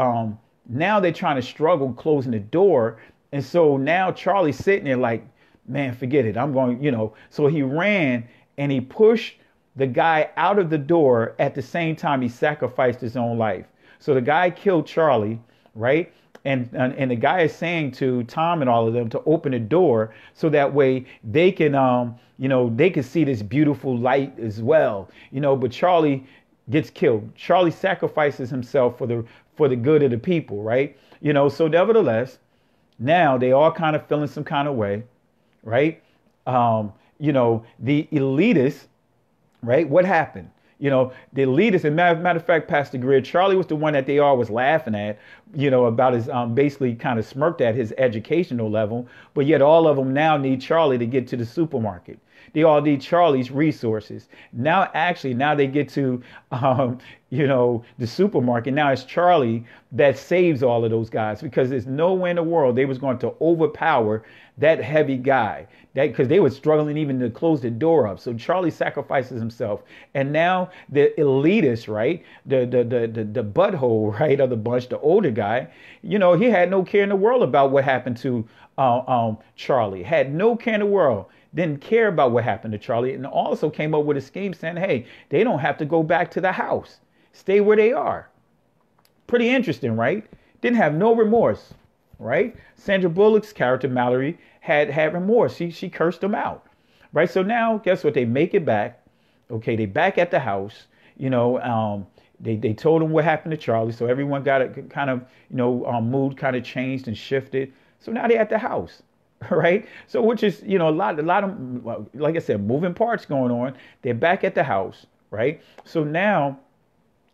now they're trying to struggle closing the door. And so now Charlie's sitting there like, man, forget it. I'm going, so he ran and he pushed the guy out of the door at the same time he sacrificed his own life. So the guy killed Charlie, right? And the guy is saying to Tom and all of them to open the door so that way they can, they can see this beautiful light as well, but Charlie gets killed. Charlie sacrifices himself for the good of the people, right? So nevertheless, now they all kind of feeling some kind of way, right? The elitists, right? What happened? The elitists, and matter of fact, Pastor Greer, Charlie was the one that they all was laughing at, about his, basically kind of smirked at his educational level, but yet all of them now need Charlie to get to the supermarket. They all need Charlie's resources. Now they get to, the supermarket. Now it's Charlie that saves all of those guys, because there's nowhere in the world they was going to overpower that heavy guy, because they were struggling even to close the door up. So Charlie sacrifices himself, and now the elitist, right, the butthole, right, of the bunch, the older guy, he had no care in the world about what happened to Charlie. Had no care in the world. Didn't care about what happened to Charlie, and also came up with a scheme saying, hey, they don't have to go back to the house. Stay where they are. Pretty interesting, right? Didn't have no remorse, right? Sandra Bullock's character, Mallory, had remorse. She cursed them out, right? So now, guess what? They make it back. Okay, they back at the house. They told them what happened to Charlie, so everyone got a kind of, mood kind of changed and shifted. So now they're at the house, right? So which is, a lot of, like I said, moving parts going on. They're back at the house, right? So now,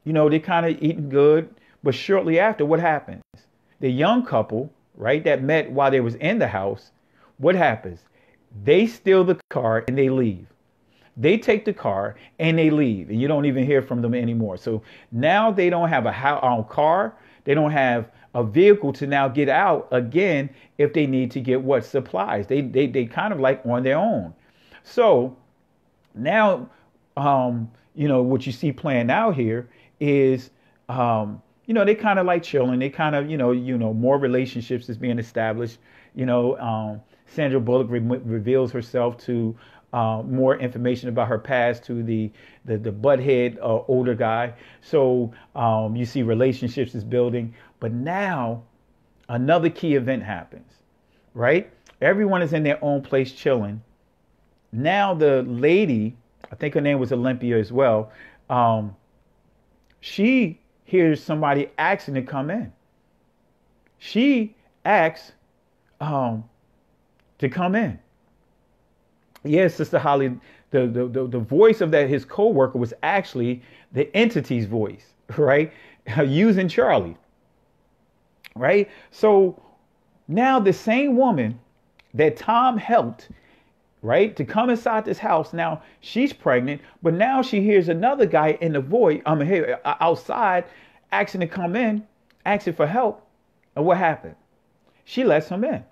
they're kind of eating good, but shortly after, what happens? The young couple, right, that met while they was in the house, what happens? They steal the car and they leave. They take the car and they leave, and you don't even hear from them anymore. So now they don't have a car. They don't have a vehicle to now get out again if they need to get what supplies. They kind of like on their own. So now, what you see playing out here is, they kind of like chilling. They kind of, more relationships is being established. Sandra Bullock reveals herself to more information about her past to the butthead older guy. So you see relationships is building. But now another key event happens, right? Everyone is in their own place chilling. Now the lady, I think her name was Olympia as well, she hears somebody asking to come in. She asks to come in. Yes, Sister Holly, the voice of his co-worker was actually the entity's voice, right? Using Charlie, right? So now the same woman that Tom helped, right, to come inside this house, now she's pregnant, but now she hears another guy in the void, outside, asking to come in, asking for help. And what happened? She lets him in.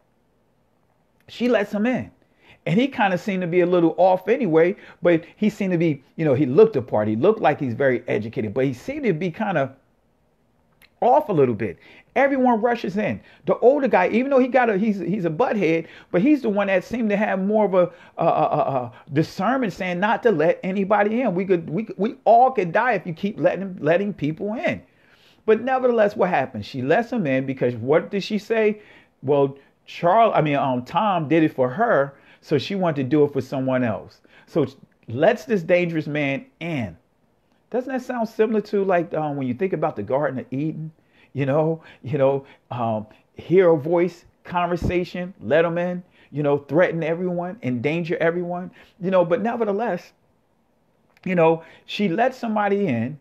And he kind of seemed to be a little off anyway, but he seemed to be, he looked the part. He looked like he's very educated, but he seemed to be kind of off a little bit. Everyone rushes in. The older guy, even though he's a butthead, but he's the one that seemed to have more of a discernment, saying not to let anybody in. We all could die if you keep letting people in. But nevertheless, what happened? She lets him in because what did she say? Well, Tom did it for her, so she wanted to do it for someone else. So lets this dangerous man in. Doesn't that sound similar to like when you think about the Garden of Eden? Hear a voice, conversation, let them in, threaten everyone, endanger everyone, but nevertheless, she let somebody in,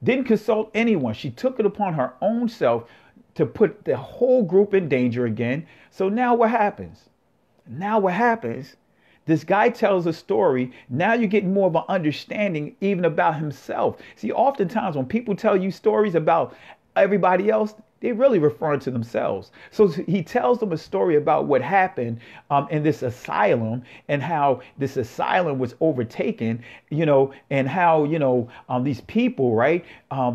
didn't consult anyone. She took it upon her own self to put the whole group in danger again. So now what happens? This guy tells a story. Now you're getting more of an understanding even about himself. See, oftentimes when people tell you stories about everybody else, they're really referring to themselves. So he tells them a story about what happened in this asylum and how this asylum was overtaken, and how, these people, right?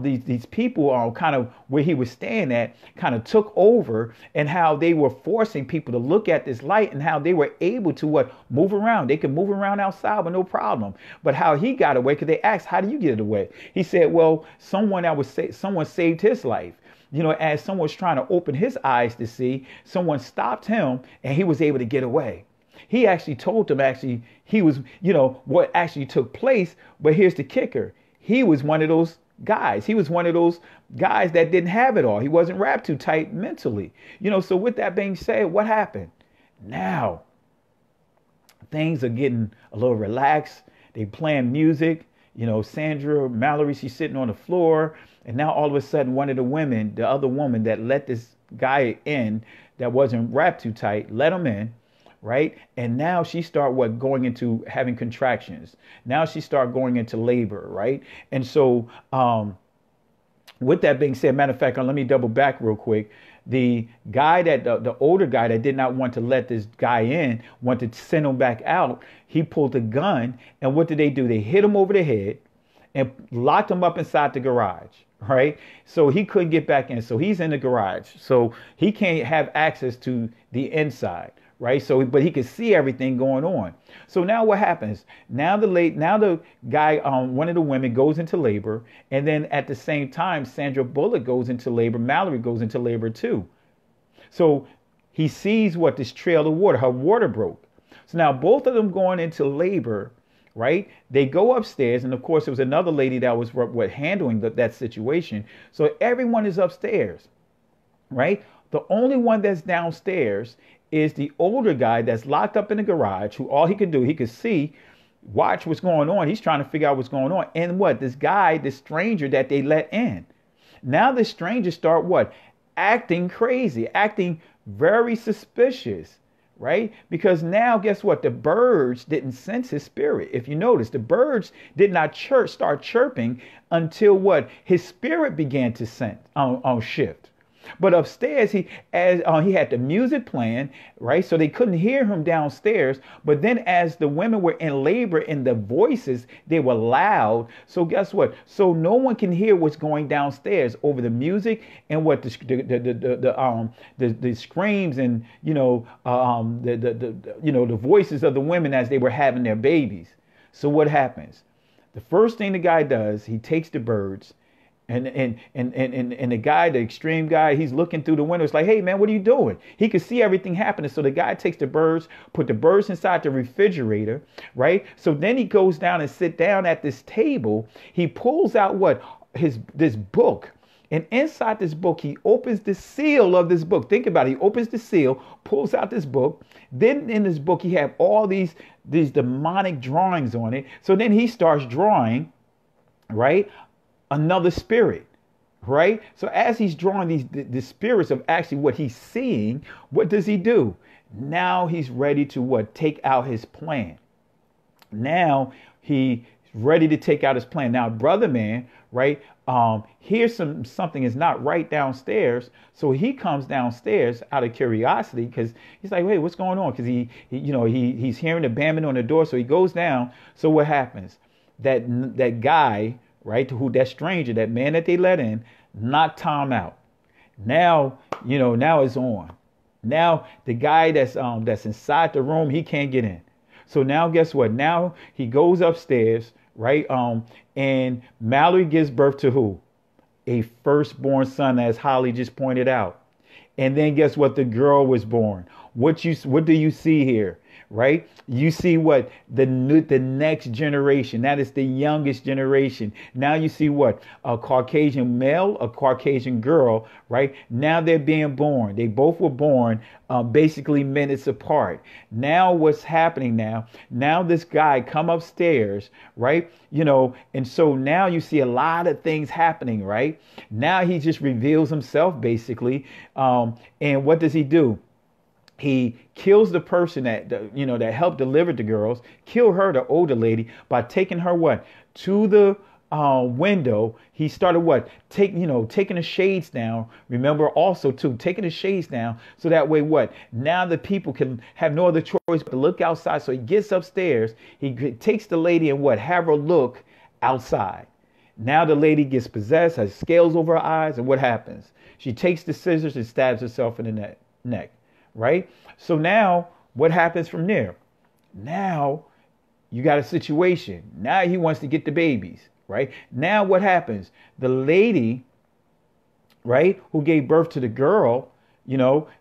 These people are kind of where he was staying at, kind of took over, and how they were forcing people to look at this light and how they were able to move around. They could move around outside with no problem. But how he got away, because they asked, how do you get away? He said, well, someone saved his life. As someone was trying to open his eyes to see, someone stopped him and he was able to get away. He actually told them he was, what actually took place. But here's the kicker. He was one of those guys. He was one of those guys that didn't have it all. He wasn't wrapped too tight mentally. So with that being said, what happened? Now things are getting a little relaxed. They playing music. Sandra, Mallory, she's sitting on the floor. And now all of a sudden, one of the women, the other woman that let this guy in that wasn't wrapped too tight, let him in, right? And now she start going into having contractions. Now she start going into labor, right? And so with that being said, matter of fact, let me double back real quick. The guy that the older guy that did not want to let this guy in, wanted to send him back out. He pulled a gun, and what did they do? They hit him over the head and locked him up inside the garage, right? So he couldn't get back in. So he's in the garage. So he can't have access to the inside, right? So, but he could see everything going on. So now what happens? Now the guy, one of the women goes into labor, and then at the same time, Sandra Bullock goes into labor. Mallory goes into labor too. So he sees this trail of water. Her water broke. So now both of them going into labor, right? They go upstairs, and of course, there was another lady that was handling that situation. So everyone is upstairs, right? The only one that's downstairs is the older guy that's locked up in the garage, who all he could do, he could see, watch what's going on. He's trying to figure out what's going on. And this guy, this stranger that they let in. Now the stranger start acting crazy, acting very suspicious, right? Because now, guess what? The birds didn't sense his spirit. If you notice, the birds did not start chirping until his spirit began to shift. But upstairs, he had the music playing, right? So they couldn't hear him downstairs. But then as the women were in labor, and the voices, they were loud. So guess what? So no one can hear what's going downstairs over the music and the screams and, the voices of the women as they were having their babies. So what happens? The first thing the guy does, he takes the birds. And the guy, the extreme guy, he's looking through the window. It's like, hey, man, what are you doing? He could see everything happening. So the guy takes the birds, put the birds inside the refrigerator, right? So then he goes down and sit down at this table. He pulls out this book. And inside this book, he opens the seal of this book. Think about it. He opens the seal, pulls out this book. Then in this book, he have all these demonic drawings on it. So then he starts drawing, right? Another spirit, right? So as he's drawing the spirits of actually what he's seeing, what does he do? Now he's ready to take out his plan. Now he's ready to take out his plan. Now, brother man, right? Here's something is not right downstairs. So he comes downstairs out of curiosity because he's like, wait, what's going on? Because he's hearing the banging on the door. So he goes down. So what happens? That guy, right, that stranger, that man that they let in, knocked Tom out. Now, now it's on. Now the guy that's inside the room, he can't get in. So now guess what? Now he goes upstairs, right? And Mallory gives birth to who? A firstborn son, as Holly just pointed out. And then guess what? The girl was born. What do you see here? Right? You see the next generation. That is the youngest generation. Now you see a Caucasian male, a Caucasian girl, right? Now they're being born. They both were born basically minutes apart. Now what's happening now? Now this guy come upstairs, right? And so now you see a lot of things happening, right? Now he just reveals himself basically. And what does he do? He kills the person that helped deliver the girls, kill her, the older lady, by taking her to the window. He started taking the shades down. Remember also too, taking the shades down so that way now the people can have no other choice but to look outside. So he gets upstairs. He takes the lady and have her look outside. Now the lady gets possessed, has scales over her eyes, and what happens? She takes the scissors and stabs herself in the neck. Right? So now what happens from there? Now you got a situation. Now he wants to get the babies, right? Now what happens? The lady, right, who gave birth to the girl,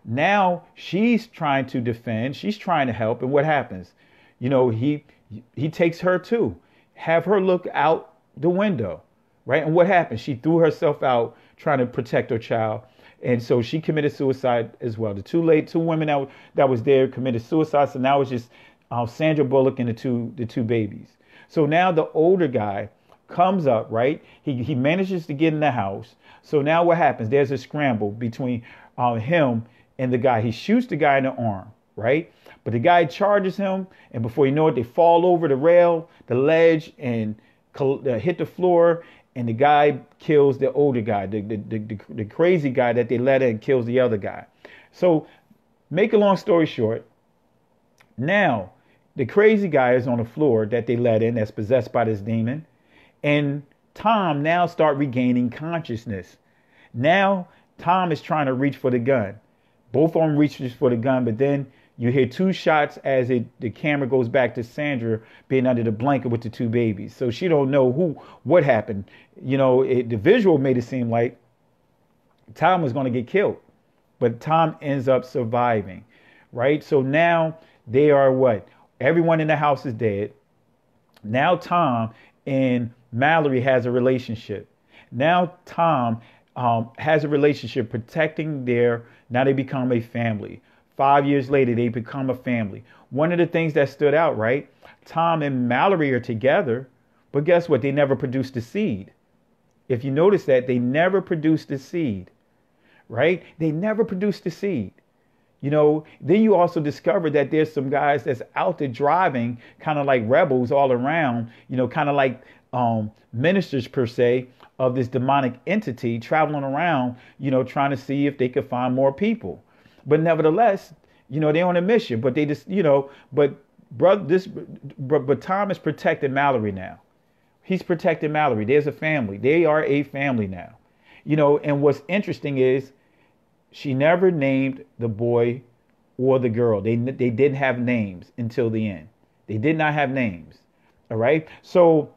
now she's trying to defend. She's trying to help. And what happens? He takes her too. Have her look out the window, right? And what happens? She threw herself out trying to protect her child. And so she committed suicide as well. The two women that was there committed suicide. So now it's just Sandra Bullock and the two babies. So now the older guy comes up, right? He manages to get in the house. So now what happens? There's a scramble between him and the guy. He shoots the guy in the arm, right? But the guy charges him, and before you know it, they fall over the rail, the ledge, and hit the floor. And the guy kills the older guy, the crazy guy that they let in, kills the other guy. So, make a long story short, now the crazy guy is on the floor that they let in, that's possessed by this demon, and Tom now start regaining consciousness. Now Tom is trying to reach for the gun. Both of them reaches for the gun, but then you hear two shots as the camera goes back to Sandra being under the blanket with the two babies. So she don't know what happened. You know, the visual made it seem like Tom was going to get killed, but Tom ends up surviving, right? So now they are what? Everyone in the house is dead. Now Tom and Mallory has a relationship. Now Tom has a relationship protecting now they become a family. 5 years later, they become a family. One of the things that stood out, right? Tom and Mallory are together, but guess what? They never produced a seed. If you notice that, they never produced a seed, right? They never produced a seed. You know, then you also discover that there's some guys that's out there driving kind of like rebels all around, you know, kind of like ministers per se of this demonic entity traveling around, you know, trying to see if they could find more people. But nevertheless, you know, they're on a mission, but they just, you know, but Tom is protecting Mallory now. He's protecting Mallory. There's a family. They are a family now, you know, and what's interesting is she never named the boy or the girl. They didn't have names until the end. They did not have names. All right. So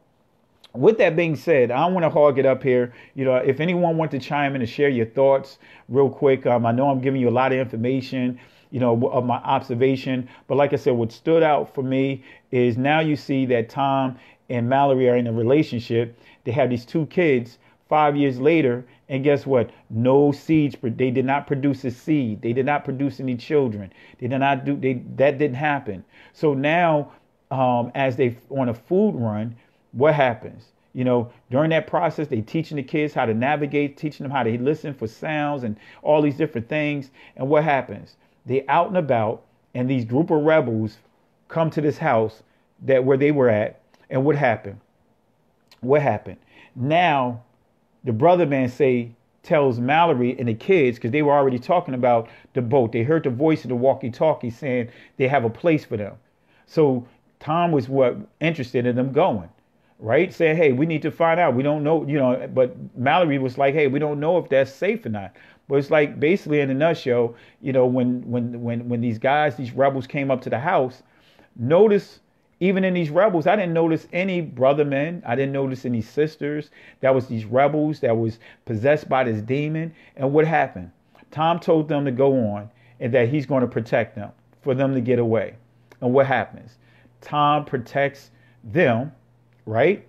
with that being said, I don't want to hog it up here. You know, if anyone wants to chime in and share your thoughts real quick, I know I'm giving you a lot of information, you know, of my observation. But like I said, what stood out for me is now you see that Tom and Mallory are in a relationship. They have these two kids 5 years later. And guess what? No seeds. They did not produce a seed. They did not produce any children. They did not do. That didn't happen. So now, as they on a food run, what happens? You know, during that process, they teaching the kids how to navigate, teaching them how to listen for sounds and all these different things. And what happens? They out and about, and these group of rebels come to this house where they were at. And what happened? What happened? Now, the brother man tells Mallory and the kids, because they were already talking about the boat. They heard the voice of the walkie-talkie saying they have a place for them. So Tom was interested in them going. Right? Saying, hey, we need to find out. We don't know, you know, but Mallory was like, hey, we don't know if that's safe or not. But it's like basically in a nutshell, you know, when these guys, these rebels came up to the house, notice even in these rebels, I didn't notice any brother men. I didn't notice any sisters. That was these rebels that was possessed by this demon. And what happened? Tom told them to go on and that he's going to protect them for them to get away. And what happens? Tom protects them. Right?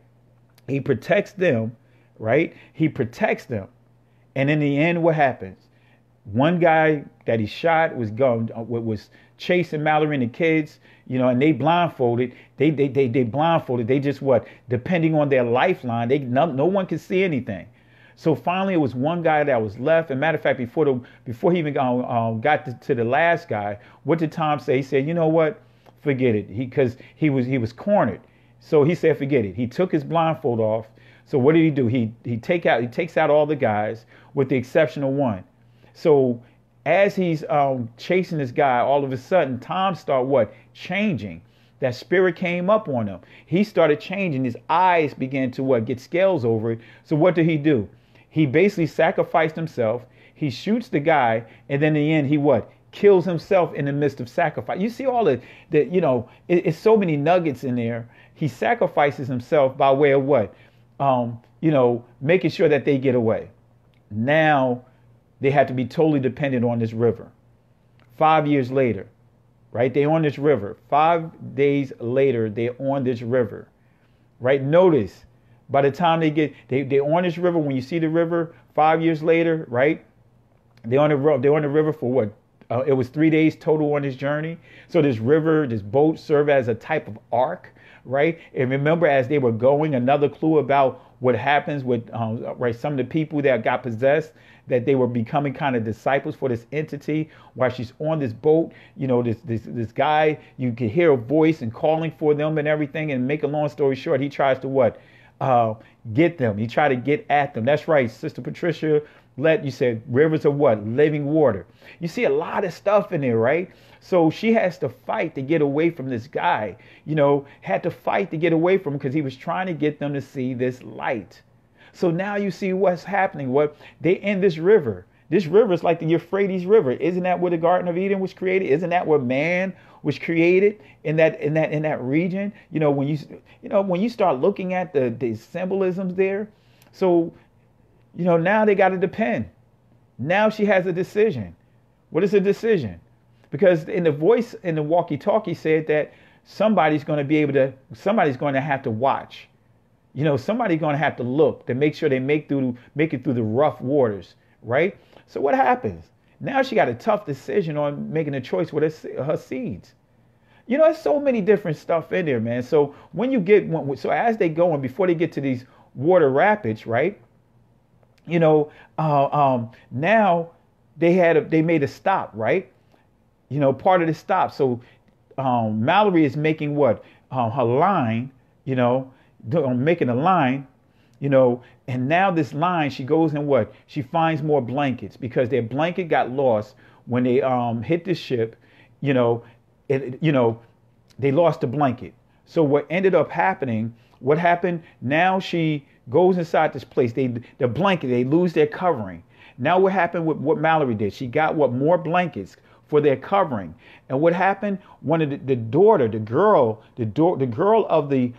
He protects them, right? He protects them. And in the end, what happens? One guy that he shot was chasing Mallory and the kids, you know, and they blindfolded. They blindfolded. They just depending on their lifeline, no one could see anything. So finally, it was one guy that was left. And matter of fact, before he even got to the last guy, what did Tom say? He said, you know what? Forget it. Because he was cornered. So he said, forget it. He took his blindfold off. So what did he do? He takes out all the guys with the exception of one. So as he's chasing this guy, all of a sudden, Tom started changing. That spirit came up on him. He started changing. His eyes began to get scales over it. So what did he do? He basically sacrificed himself. He shoots the guy, and then in the end, he kills himself in the midst of sacrifice. You see all you know, it's so many nuggets in there. He sacrifices himself by way of you know, making sure that they get away. Now they had to be totally dependent on this river. 5 years later, right? They're on this river. 5 days later, they're on this river, right? Notice by the time they're on this river, when you see the river 5 years later, right? They're on the river for it was 3 days total on this journey. So this boat served as a type of ark. Right. And remember, as they were going, another clue about what happens with some of the people that got possessed, that they were becoming kind of disciples for this entity while she's on this boat. You know, this guy, you can hear a voice and calling for them and everything. And make a long story short, he tries to what? Get them. He tried to get at them. That's right, Sister Patricia. You said rivers of what? Living water. You see a lot of stuff in there, right? So she has to fight to get away from this guy, you know, had to fight to get away from him because he was trying to get them to see this light. So now you see what's happening. What they in this river. This river is like the Euphrates River. Isn't that where the Garden of Eden was created? Isn't that where man was created in that region? You know, when you start looking at the symbolisms there. So, you know, now they got to depend. Now she has a decision. What is a decision? Because in the voice in the walkie-talkie said that somebody's going to have to watch. You know, somebody's going to have to look to make sure they make it through the rough waters, right? So what happens? Now she got a tough decision on making a choice with her seeds. You know, there's so many different stuff in there, man. So as they go and before they get to these water rapids, right? You know, now they made a stop, right? You know, part of the stop. So Mallory is making what? Her line, you know, making a line, you know, and now this line, she goes and what? She finds more blankets because their blanket got lost when they hit the ship, you know, they lost the blanket. So what ended up happening, what happened? Now she goes inside this place. The blanket, they lose their covering. Now what happened with what Mallory did? She got more blankets for their covering. And what happened? One of the girl of the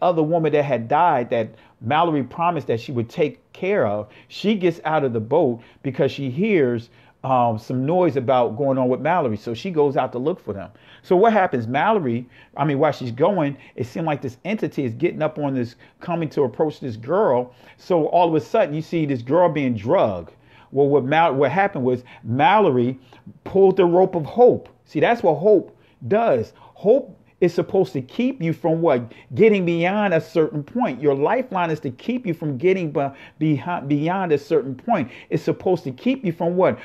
other woman that had died that Mallory promised that she would take care of, she gets out of the boat because she hears some noise about going on with Mallory. So she goes out to look for them. So what happens? While she's going, it seemed like this entity is getting up on this, coming to approach this girl. So all of a sudden you see this girl being drugged. Well, what happened was Mallory pulled the rope of hope. See, that's what hope does. Hope is supposed to keep you from what? Getting beyond a certain point. Your lifeline is to keep you from getting beyond a certain point. It's supposed to keep you from what?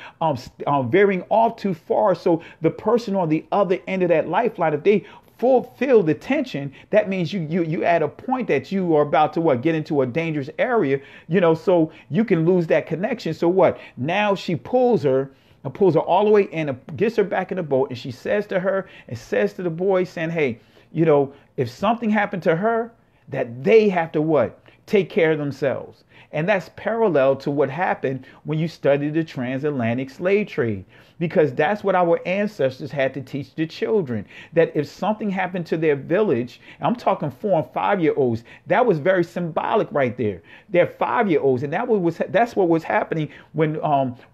Veering off too far. So the person on the other end of that lifeline, if they fulfill the tension, that means you at a point that you are about to what? Get into a dangerous area, you know, so you can lose that connection. So what? Now she pulls her all the way in and gets her back in the boat. And she says to the boy saying, hey, you know, if something happened to her, that they have to what? Take care of themselves. And that's parallel to what happened when you study the transatlantic slave trade, because that's what our ancestors had to teach the children, that if something happened to their village, I'm talking 4 and 5-year-olds, that was very symbolic right there. They're 5-year-olds. And that's what was happening when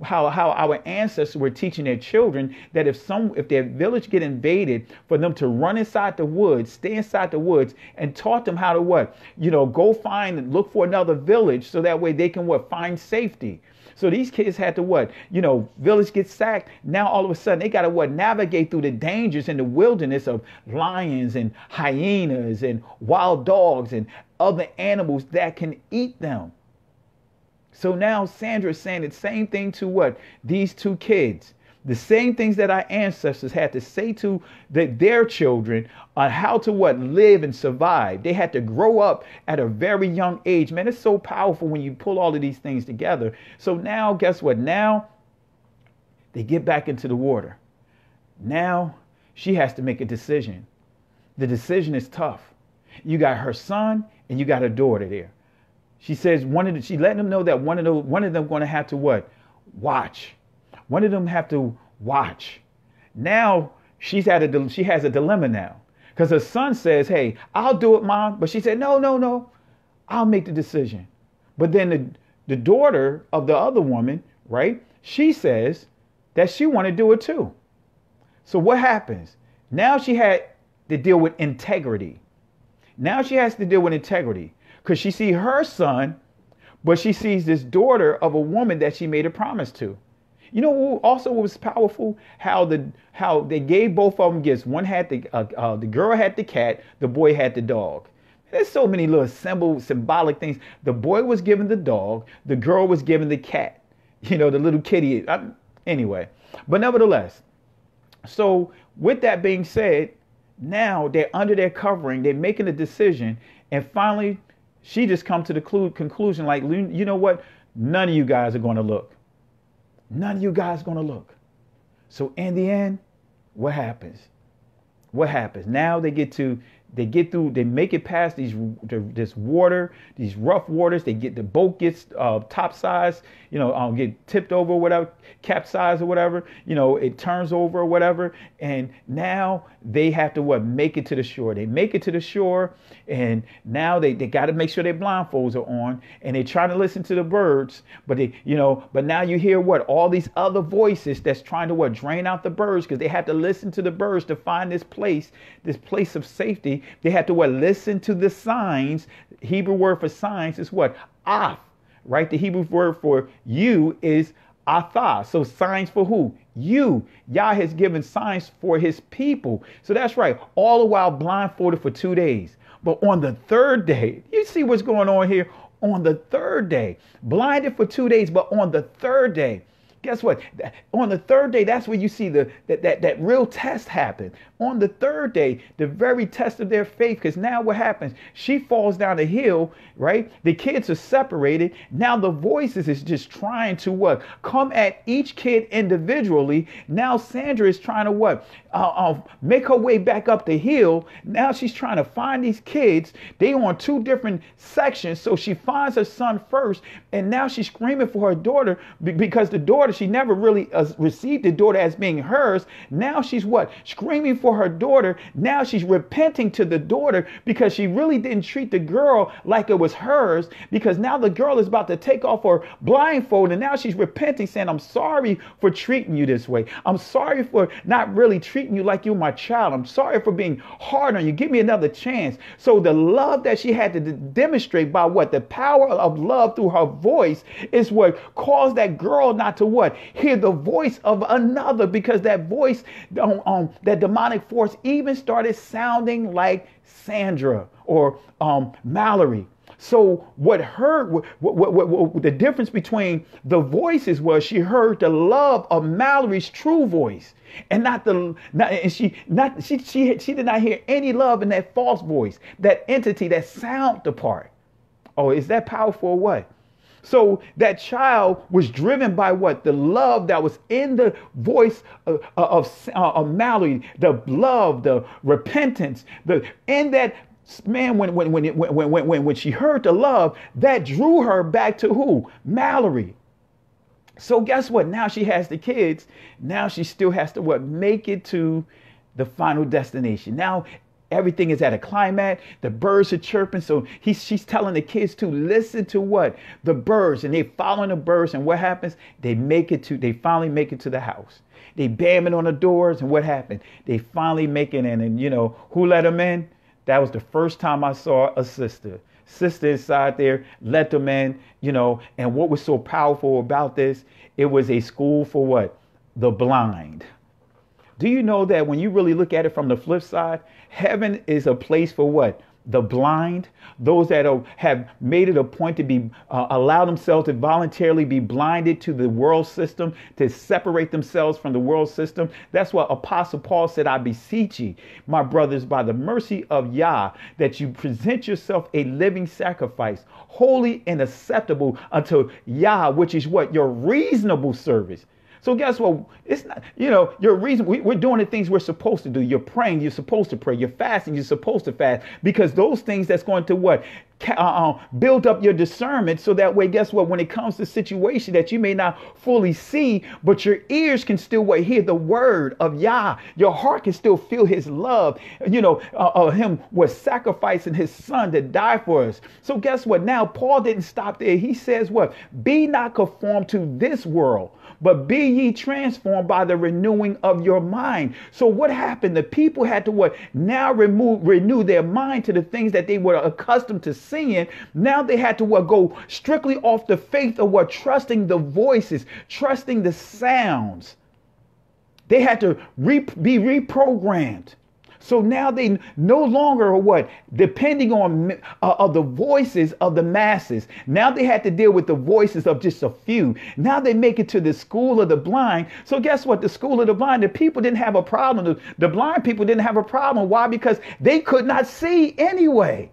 how our ancestors were teaching their children that if their village get invaded, for them to run inside the woods, stay inside the woods, and taught them how to what? You know, go find and look for another village so that way they can what? Find safety. So these kids had to what? You know, village gets sacked. Now all of a sudden they got to what? Navigate through the dangers in the wilderness of lions and hyenas and wild dogs and other animals that can eat them. So now Sandra is saying the same thing to what? These two kids. The same things that our ancestors had to say to their children on how to what? Live and survive. They had to grow up at a very young age. Man, it's so powerful when you pull all of these things together. So now, guess what? Now they get back into the water. Now she has to make a decision. The decision is tough. You got her son and you got her daughter there. She says she letting them know that one of them going to have to what? Watch. One of them have to watch. Now she has a dilemma now, because her son says, hey, I'll do it, Mom. But she said, no, I'll make the decision. But then the daughter of the other woman, right? She says that she want to do it too. So what happens? Now she had to deal with integrity. Now she has to deal with integrity because she sees her son, but she sees this daughter of a woman that she made a promise to. You know, also what was powerful, how they gave both of them gifts. One had the girl had the cat, the boy had the dog. There's so many little symbolic things. The boy was given the dog, the girl was given the cat. The little kitty. Anyway, but nevertheless, so with that being said, now they're under their covering, they're making a decision, and finally she just come to the conclusion, like, you know what? None of you guys are going to look. None of you guys are going to look. So in the end, what happens? What happens? Now they get through, they make it past this water, these rough waters. The boat gets top-sized, get tipped over or whatever, capsized or whatever, it turns over or whatever. And now they have to make it to the shore. They make it to the shore, and now they got to make sure their blindfolds are on, and they try to listen to the birds, but but now you hear all these other voices that's trying to drain out the birds, because they have to listen to the birds to find this place of safety. They have to listen to the signs. Hebrew word for signs is Af, right? The Hebrew word for you is Atha. So signs for who? You. Yah has given signs for his people. So that's right. All the while blindfolded for 2 days. But on the third day, you see what's going on here? On the third day, blinded for 2 days, but on the third day, guess what? On the third day, that's when you see that real test happen. On the third day, the very test of their faith, because now what happens? She falls down the hill, right? The kids are separated. Now the voices is just trying to come at each kid individually. Now Sandra is trying to make her way back up the hill. Now she's trying to find these kids. They on two different sections. So she finds her son first, and now she's screaming for her daughter, because the daughter, she never really received the daughter as being hers. Now she's screaming for her daughter. Now she's repenting to the daughter, because she really didn't treat the girl like it was hers, because now the girl is about to take off her blindfold, and now she's repenting, saying, I'm sorry for treating you this way. I'm sorry for not really treating you like you're my child. I'm sorry for being hard on you. Give me another chance. So the love that she had to demonstrate by the power of love through her voice is what caused that girl not to hear the voice of another, because that voice, that demonic force, even started sounding like Sandra or Mallory. So what the difference between the voices was, she heard the love of Mallory's true voice, and she did not hear any love in that false voice, that entity, that sound apart. Oh, is that powerful or what? So that child was driven by the love that was in the voice of Mallory, the love, the repentance, and that man, when she heard the love, that drew her back to who? Mallory. So guess what? Now she has the kids. Now she still has to make it to the final destination. Now everything is at a climax. The birds are chirping. So she's telling the kids to listen to the birds, and they following the birds. And what happens? They finally make it to the house. They bamming on the doors, and what happened? They finally make it in. And who let them in? That was the first time I saw a sister inside there, let them in, and what was so powerful about this? It was a school for the blind. Do you know that when you really look at it from the flip side, heaven is a place for the blind, those that have made it a point to be allow themselves to voluntarily be blinded to the world system, to separate themselves from the world system. That's what Apostle Paul said, I beseech ye, my brothers, by the mercy of Yah, that you present yourself a living sacrifice, holy and acceptable unto Yah, which is your reasonable service. So guess what? It's not, your reason. We're doing the things we're supposed to do. You're praying. You're supposed to pray. You're fasting. You're supposed to fast, because those things that's going to build up your discernment. So that way, guess what? When it comes to situation that you may not fully see, but your ears can still hear the word of Yah. Your heart can still feel his love, him was sacrificing his son to die for us. So guess what? Now, Paul didn't stop there. He says be not conformed to this world, but be ye transformed by the renewing of your mind. So what happened? The people had to now renew their mind to the things that they were accustomed to seeing. Now they had to go strictly off the faith of trusting the voices, trusting the sounds. They had to be reprogrammed. So now they no longer are what? Depending on the voices of the masses. Now they had to deal with the voices of just a few. Now they make it to the school of the blind. So guess what? The school of the blind, the people didn't have a problem. The blind people didn't have a problem. Why? Because they could not see anyway.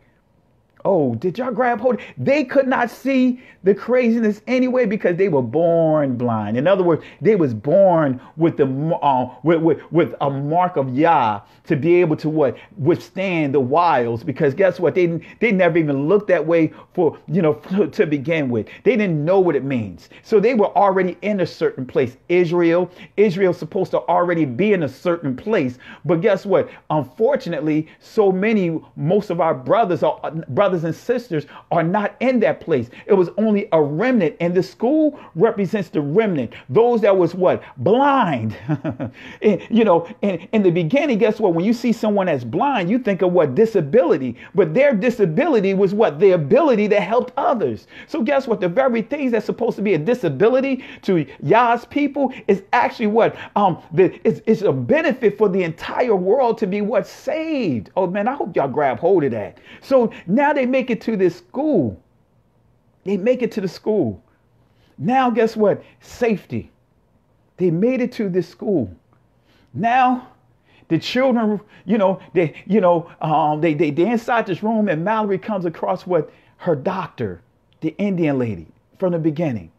Oh, did y'all grab hold? They could not see the craziness anyway because they were born blind. In other words, they was born with the with a mark of Yah to be able to what? Withstand the wiles. Because guess what? They never even looked that way for, to begin with. They didn't know what it means. So they were already in a certain place. Israel's supposed to already be in a certain place. But guess what? Unfortunately, most of our brothers and sisters are not in that place. It was only a remnant, and the school represents the remnant. Those that was what? Blind. In the beginning, guess what? When you see someone that's blind, you think of what? Disability. But their disability was what? The ability to help others. So guess what? The very things that's supposed to be a disability to Yah's people is actually what? It's a benefit for the entire world to be what? Saved. Oh man, I hope y'all grab hold of that. So now they make it to this school. They make it to the school. Now, guess what? Safety. They made it to this school. Now, the children, they inside this room, and Mallory comes across what? Her doctor, the Indian lady from the beginning.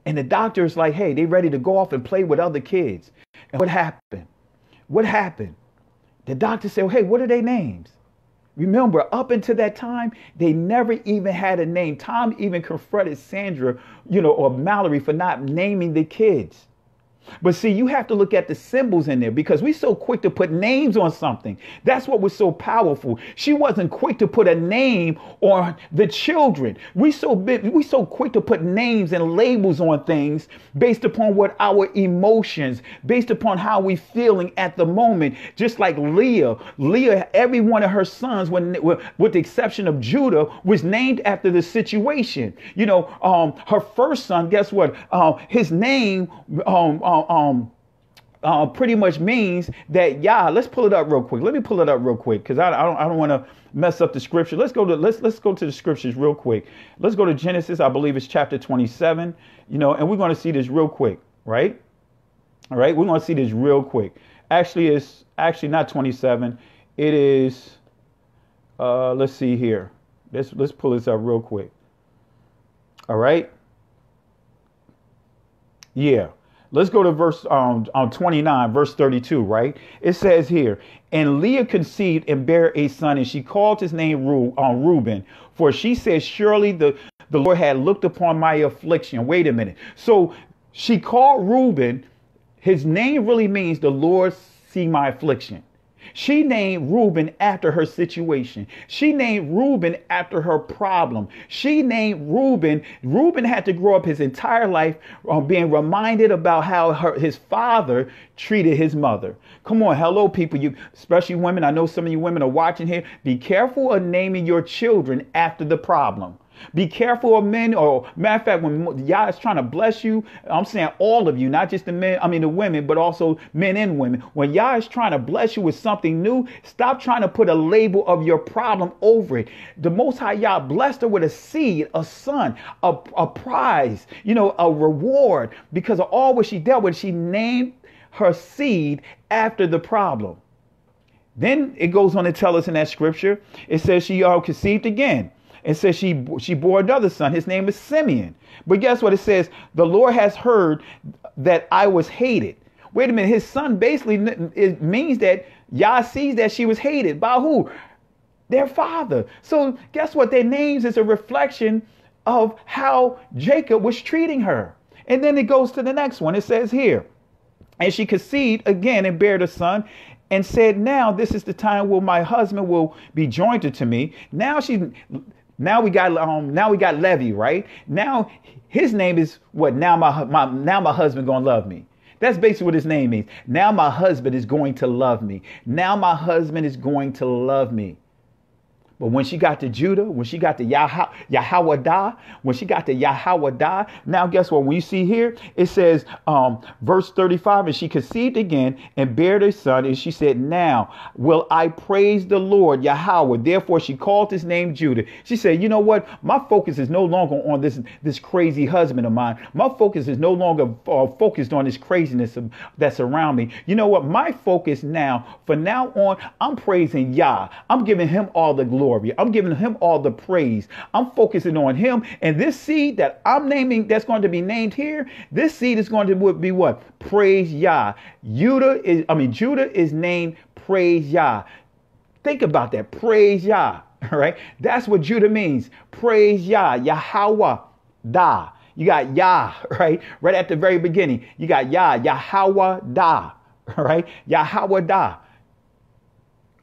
And the doctor is like, hey, they ready to go off and play with other kids. And what happened? What happened? The doctor said, hey, what are their names? Remember, up until that time, they never even had a name. Tom even confronted Sandra, or Mallory for not naming the kids. But see, you have to look at the symbols in there because we're so quick to put names on something. That's what was so powerful. She wasn't quick to put a name on the children. We so quick to put names and labels on things based upon what our emotions, based upon how we feeling at the moment. Just like Leah, every one of her sons, with the exception of Judah, was named after the situation. Her first son, guess what? His name, pretty much means that Yah. Let's pull it up real quick. Let me pull it up real quick because I don't want to mess up the scripture. Let's go to the scriptures real quick. Let's go to Genesis. I believe it's chapter 27. And we're going to see this real quick, right? All right, we're going to see this real quick. It's not 27. It is. Let's see here. Let's pull this up real quick. All right. Yeah. Let's go to verse 29, verse 32, right? It says here, and Leah conceived and bare a son, and she called his name Reuben, for she said, surely the Lord had looked upon my affliction. Wait a minute. So she called Reuben. His name really means the Lord see my affliction. She named Reuben after her situation. She named Reuben after her problem. She named Reuben. Reuben had to grow up his entire life being reminded about how his father treated his mother. Come on, hello, people, you, especially women. I know some of you women are watching here. Be careful of naming your children after the problem. Be careful of men, or matter of fact, when Yah is trying to bless you, I'm saying all of you, not just the women, but also men and women. When Yah is trying to bless you with something new, stop trying to put a label of your problem over it. The Most High Yah blessed her with a seed, a son, a prize, a reward because of all what she dealt with. She named her seed after the problem. Then it goes on to tell us in that scripture, it says she conceived again. It says she bore another son. His name is Simeon. But guess what? It says, the Lord has heard that I was hated. Wait a minute. His son basically, it means that Yah sees that she was hated. By who? Their father. So guess what? Their names is a reflection of how Jacob was treating her. And then it goes to the next one. It says here, and she conceived again and bare a son, and said, now this is the time where my husband will be joined to me. Now we got Levi, right? Now his name is what? Now my husband gonna love me. That's basically what his name means. Now my husband is going to love me. Now my husband is going to love me. But when she got to Judah, when she got to Yahwadah, when she got to Yahwadah, now guess what? When you see here, it says, verse 35, and she conceived again and bare a son. And she said, now will I praise the Lord Yahweh. Therefore, she called his name Judah. She said, you know what? My focus is no longer on this crazy husband of mine. My focus is no longer focused on this craziness that's around me. You know what? My focus now, from now on, I'm praising Yah. I'm giving him all the glory. I'm giving him all the praise. I'm focusing on him. And this seed that I'm naming, that's going to be named here, this seed is going to be what? Praise Yah. Judah is named Praise Yah. Think about that. Praise Yah. All right. That's what Judah means. Praise Yah. Yahweh. Da. You got Yah, right? Right at the very beginning. You got Yah. Yahweh. Da. All right. Yahweh. Da.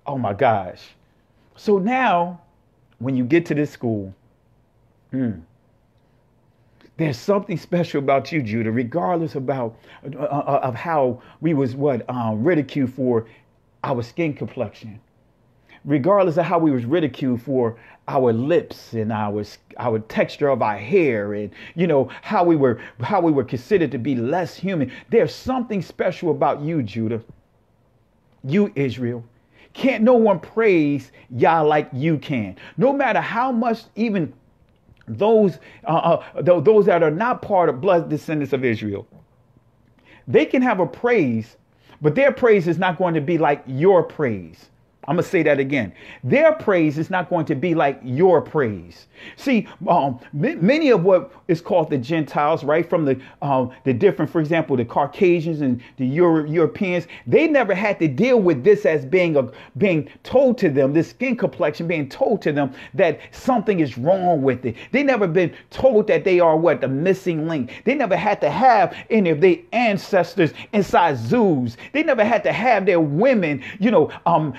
Oh my gosh. So now, when you get to this school, there's something special about you, Judah, regardless of how we was ridiculed for our skin complexion, regardless of how we was ridiculed for our lips and our texture of our hair, and how we were considered to be less human. There's something special about you, Judah. You, Israel. Can't no one praise Yah like you can. No matter how much even those that are not part of blood descendants of Israel, they can have a praise, but their praise is not going to be like your praise. I'm going to say that again. Their praise is not going to be like your praise. See, many of what is called the Gentiles, right, from the different, for example, the Caucasians and the Europeans, they never had to deal with this as being told to them, this skin complexion being told to them that something is wrong with it. They never been told that they are the missing link. They never had to have any of their ancestors inside zoos. They never had to have their women,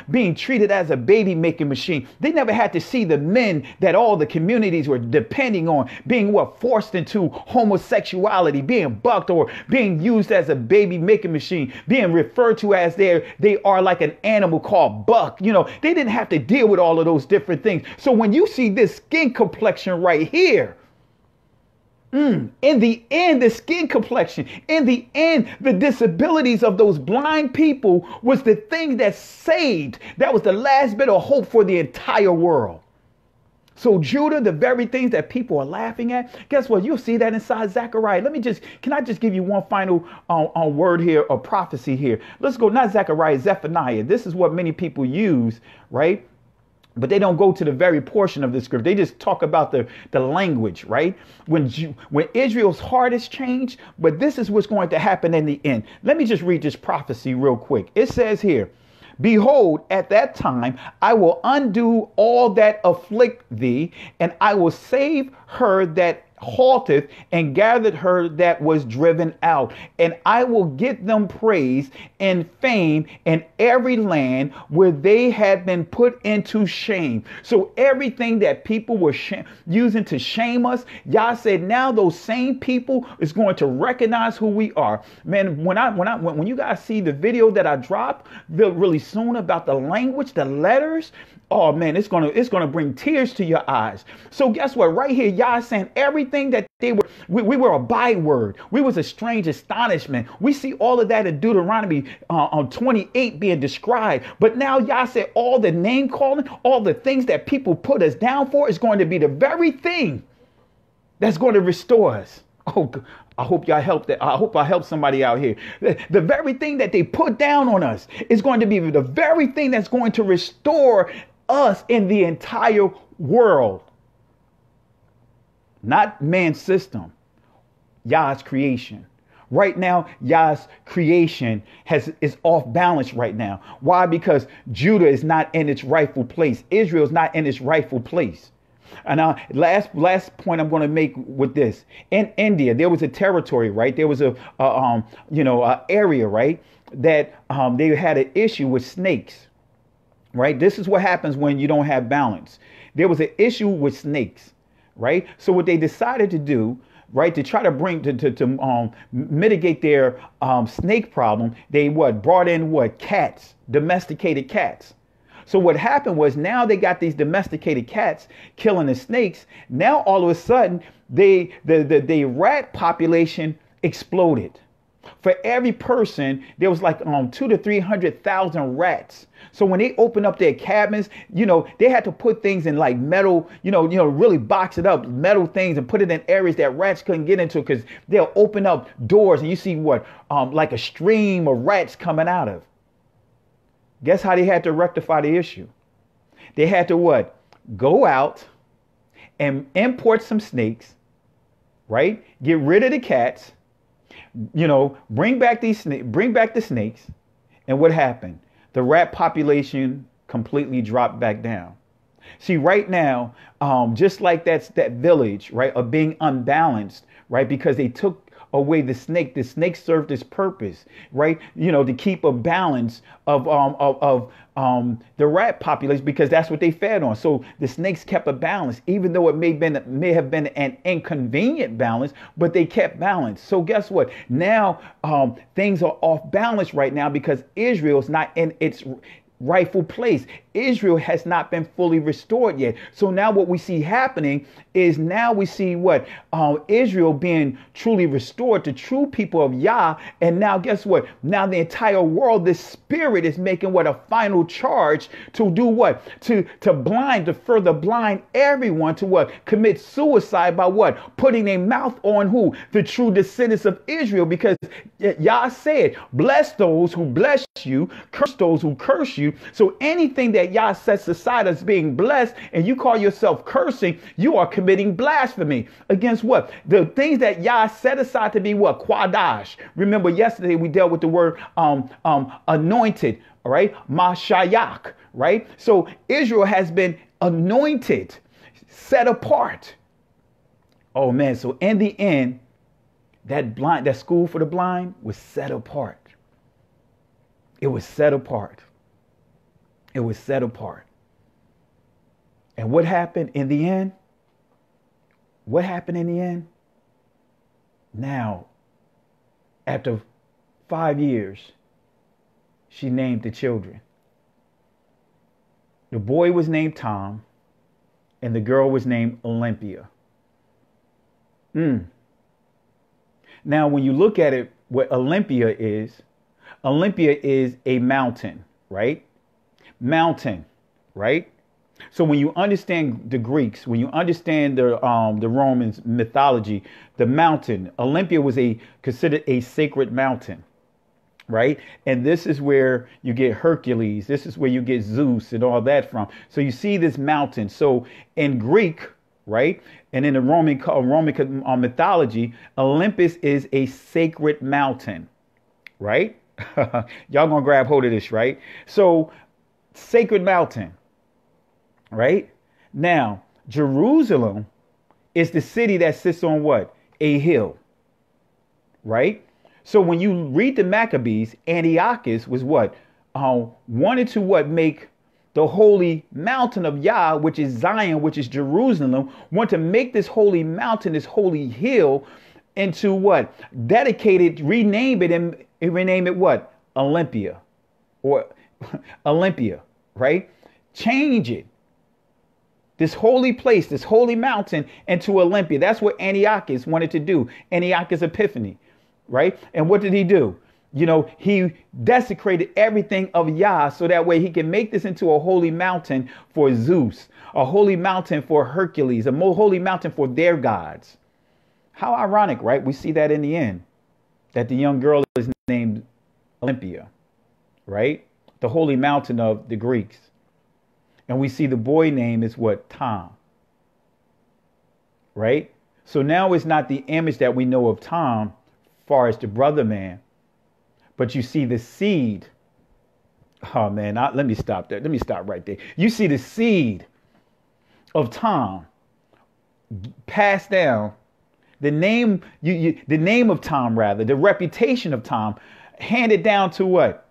being treated as a baby making machine. They never had to see the men that all the communities were depending on being forced into homosexuality, being bucked or being used as a baby making machine, being referred to as they are like an animal called buck. They didn't have to deal with all of those different things. So when you see this skin complexion right here, in the end, the skin complexion, in the end, the disabilities of those blind people was the thing that saved. That was the last bit of hope for the entire world. So Judah, the very things that people are laughing at, guess what? You'll see that inside Zechariah. Can I just give you one final word here, or prophecy here? Let's go, not Zechariah, Zephaniah. This is what many people use, right? But they don't go to the very portion of the script. They just talk about the language, right? When Israel's heart is changed, but this is what's going to happen in the end. Let me just read this prophecy real quick. It says here, behold, at that time, I will undo all that afflict thee, and I will save her that halteth, and gathered her that was driven out. And I will get them praise and fame in every land where they had been put into shame. So everything that people were using to shame us, Yah said, now those same people is going to recognize who we are. Man, when you guys see the video that I dropped really soon about the language, the letters, oh man, it's gonna bring tears to your eyes. So guess what? Right here, Yah is saying everything that we were a byword. We was a strange astonishment. We see all of that in Deuteronomy 28 being described. But now Yah said all the name calling, all the things that people put us down for is going to be the very thing that's going to restore us. Oh, I hope y'all help that. I hope I help somebody out here. The very thing that they put down on us is going to be the very thing that's going to restore us in the entire world. Not man's system, Yah's creation. Right now, Yah's creation is off balance right now. Why? Because Judah is not in its rightful place. Israel is not in its rightful place. And last point I'm going to make with this. In India, there was a territory, right? There was a area, right, that they had an issue with snakes, right? This is what happens when you don't have balance. There was an issue with snakes, right? So what they decided to do, right, to try to mitigate their snake problem, they brought in cats, domesticated cats. So what happened was now they got these domesticated cats killing the snakes. Now all of a sudden the rat population exploded. For every person, there was like 200,000 to 300,000 rats. So when they opened up their cabins, they had to put things in like metal, really box it up, metal things, and put it in areas that rats couldn't get into, because they'll open up doors and you see like a stream of rats coming out of. Guess how they had to rectify the issue? They had to what? Go out and import some snakes, right? Get rid of the cats. Bring back the snakes. And what happened? The rat population completely dropped back down. See, right now, just like that village, right, of being unbalanced, right, because they took away the snake served its purpose, right, to keep a balance of the rat population, because that's what they fed on. So the snakes kept a balance, even though it may have been an inconvenient balance, but they kept balance. So guess what? Now things are off balance right now because Israel is not in its rightful place. Israel has not been fully restored yet. So now what we see happening is now we see what Israel being truly restored to true people of Yah. And now guess what? Now the entire world, the spirit is making what? A final charge to do what? To further blind everyone to what? Commit suicide by what? Putting their mouth on who? The true descendants of Israel, because Yah said, bless those who bless you, curse those who curse you. So anything that Yah sets aside as being blessed and you call yourself cursing, you are committing blasphemy against what? The things that Yah set aside to be what? Quadash. Remember yesterday we dealt with the word anointed, all right? Mashayak, right? So Israel has been anointed, set apart. Oh man, so in the end, that school for the blind was set apart. It was set apart. It was set apart. And what happened in the end? What happened in the end? Now, after 5 years, she named the children. The boy was named Tom, and the girl was named Olympia. Now, when you look at it, what Olympia is a mountain, right? Mountain, right? So when you understand the Greeks, when you understand the Romans mythology, the mountain, Olympia was considered a sacred mountain, right? And this is where you get Hercules. This is where you get Zeus and all that from. So you see this mountain. So in Greek, right, and in the Roman mythology, Olympus is a sacred mountain, right? Y'all gonna grab hold of this, right? So sacred mountain, right? Now, Jerusalem is the city that sits on what? A hill, right? So when you read the Maccabees, Antiochus was what? Wanted to what? Make the holy mountain of Yah, which is Zion, which is Jerusalem, want to make this holy mountain, this holy hill, into what? Dedicated, rename it, and rename it what? Olympia, or Olympia, right? Change it. This holy place, this holy mountain, into Olympia. That's what Antiochus wanted to do. Antiochus Epiphany, right? And what did he do? He desecrated everything of Yah so that way he can make this into a holy mountain for Zeus, a holy mountain for Hercules, a holy mountain for their gods. How ironic, right? We see that in the end, that the young girl is named Olympia, right? The holy mountain of the Greeks. And we see the boy name is what? Tom, right? So now it's not the image that we know of Tom, far as the brother man, but you see the seed. Oh man, let me stop there. Let me stop right there. You see the seed of Tom passed down. The name, the name of Tom, rather, the reputation of Tom, handed down to what?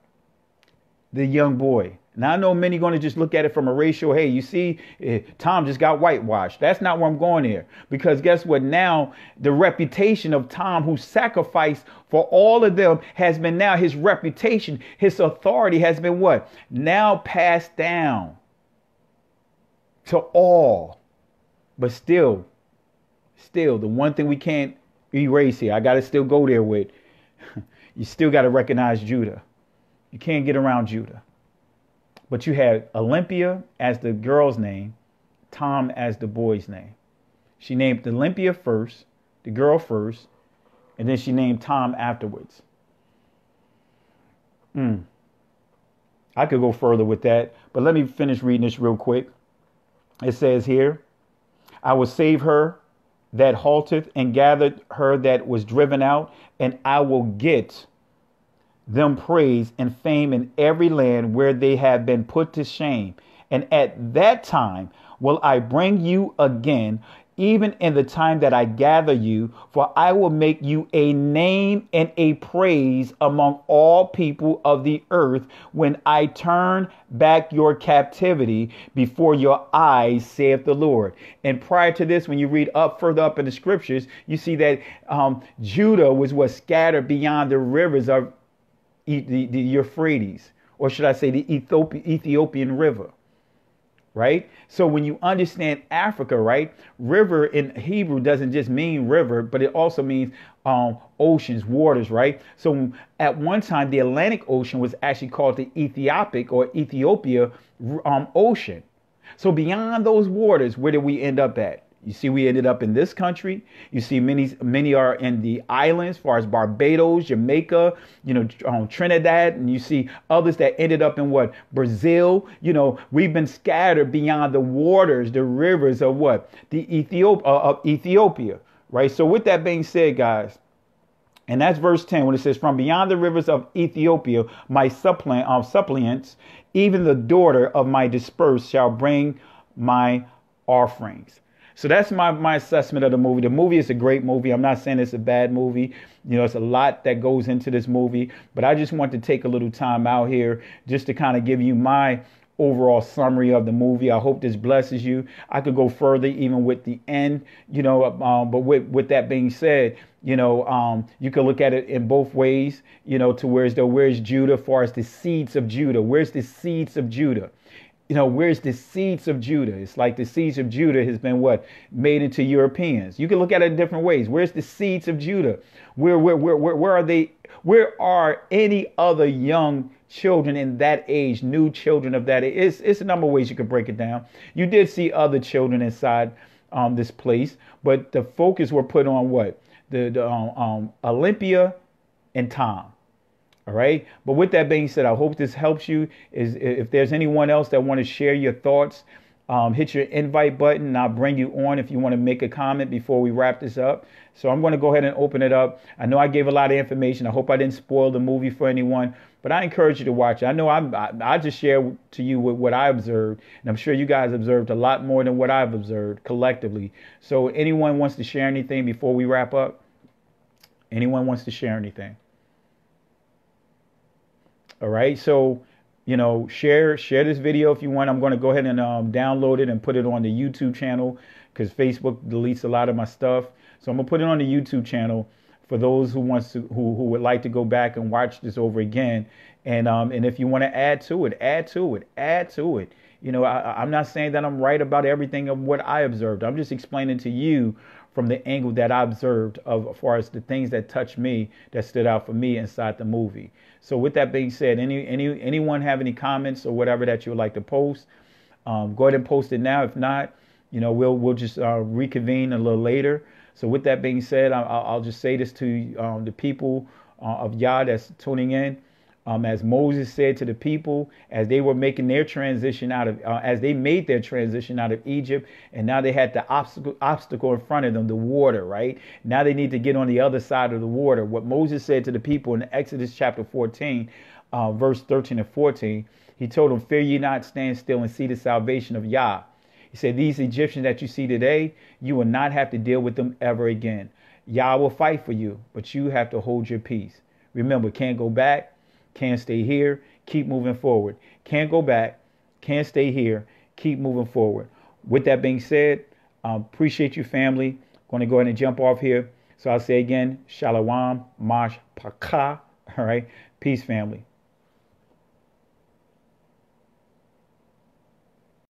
The young boy. And I know many going to just look at it from a racial, hey, you see, Tom just got whitewashed. That's not where I'm going here. Because guess what? Now the reputation of Tom, who sacrificed for all of them, has been now his reputation, his authority has been what? Now passed down to all. But still, the one thing we can't erase here, I got to still go there with, you still got to recognize Judah. You can't get around Judah. But you had Olympia as the girl's name, Tom as the boy's name. She named Olympia first, the girl first, and then she named Tom afterwards. I could go further with that, but let me finish reading this real quick. It says here, I will save her that halteth and gathered her that was driven out, and I will get them praise and fame in every land where they have been put to shame. And at that time will I bring you again, even in the time that I gather you, for I will make you a name and a praise among all people of the earth when I turn back your captivity before your eyes, saith the Lord. And prior to this, when you read further up in the scriptures, you see that Judah was scattered beyond the rivers of the Euphrates, or should I say the Ethiopian River, right? So when you understand Africa, right, river in Hebrew doesn't just mean river, but it also means oceans, waters, right? So at one time, the Atlantic Ocean was actually called the Ethiopia Ocean. So beyond those waters, where did we end up at? You see, we ended up in this country. You see, many are in the islands, as far as Barbados, Jamaica, Trinidad, and you see others that ended up in what? Brazil. We've been scattered beyond the waters, the rivers of what? Of Ethiopia, right? So with that being said, guys, and that's verse 10 when it says, from beyond the rivers of Ethiopia, my suppliants, even the daughter of my dispersed shall bring my offerings. So that's my assessment of the movie. The movie is a great movie. I'm not saying it's a bad movie. It's a lot that goes into this movie, but I just want to take a little time out here just to kind of give you my overall summary of the movie. I hope this blesses you. I could go further even with the end, but with that being said, you could look at it in both ways, to where's Judah, as far as the seeds of Judah? Where's the seeds of Judah? Where's the seeds of Judah? It's like the seeds of Judah has been what? Made into Europeans. You can look at it in different ways. Where's the seeds of Judah? Where are they? Where are any other young children in that age, new children of that age? It's a number of ways you could break it down. You did see other children inside this place, but the focus were put on what? The Olympia and Tom. All right. But with that being said, I hope this helps you. If there's anyone else that want to share your thoughts, hit your invite button and I'll bring you on if you want to make a comment before we wrap this up. So I'm going to go ahead and open it up. I know I gave a lot of information. I hope I didn't spoil the movie for anyone, but I encourage you to watch it. I know I just share to you what I observed, and I'm sure you guys observed a lot more than what I've observed collectively. So anyone wants to share anything before we wrap up? Anyone wants to share anything? All right. So, share this video if you want. I'm going to go ahead and download it and put it on the YouTube channel because Facebook deletes a lot of my stuff. So I'm going to put it on the YouTube channel for those who would like to go back and watch this over again. And if you want to add to it. I'm not saying that I'm right about everything of what I observed. I'm just explaining to you from the angle that I observed of as far as the things that touched me, that stood out for me inside the movie. So with that being said, anyone have any comments or whatever that you would like to post, go ahead and post it now. If not, we'll just reconvene a little later. So with that being said, I'll just say this to the people of Yah that's tuning in. As Moses said to the people, as they were making their transition as they made their transition out of Egypt, and now they had the obstacle in front of them, the water, right? Now they need to get on the other side of the water. What Moses said to the people in Exodus chapter 14, verse 13 and 14, he told them, fear ye not, stand still and see the salvation of Yah. He said, these Egyptians that you see today, you will not have to deal with them ever again. Yah will fight for you, but you have to hold your peace. Remember, can't go back. Can't stay here, keep moving forward. Can't go back. Can't stay here. Keep moving forward. With that being said, appreciate you, family. Going to go ahead and jump off here. So I'll say again, Shalom, Mash Paka. All right. Peace, family.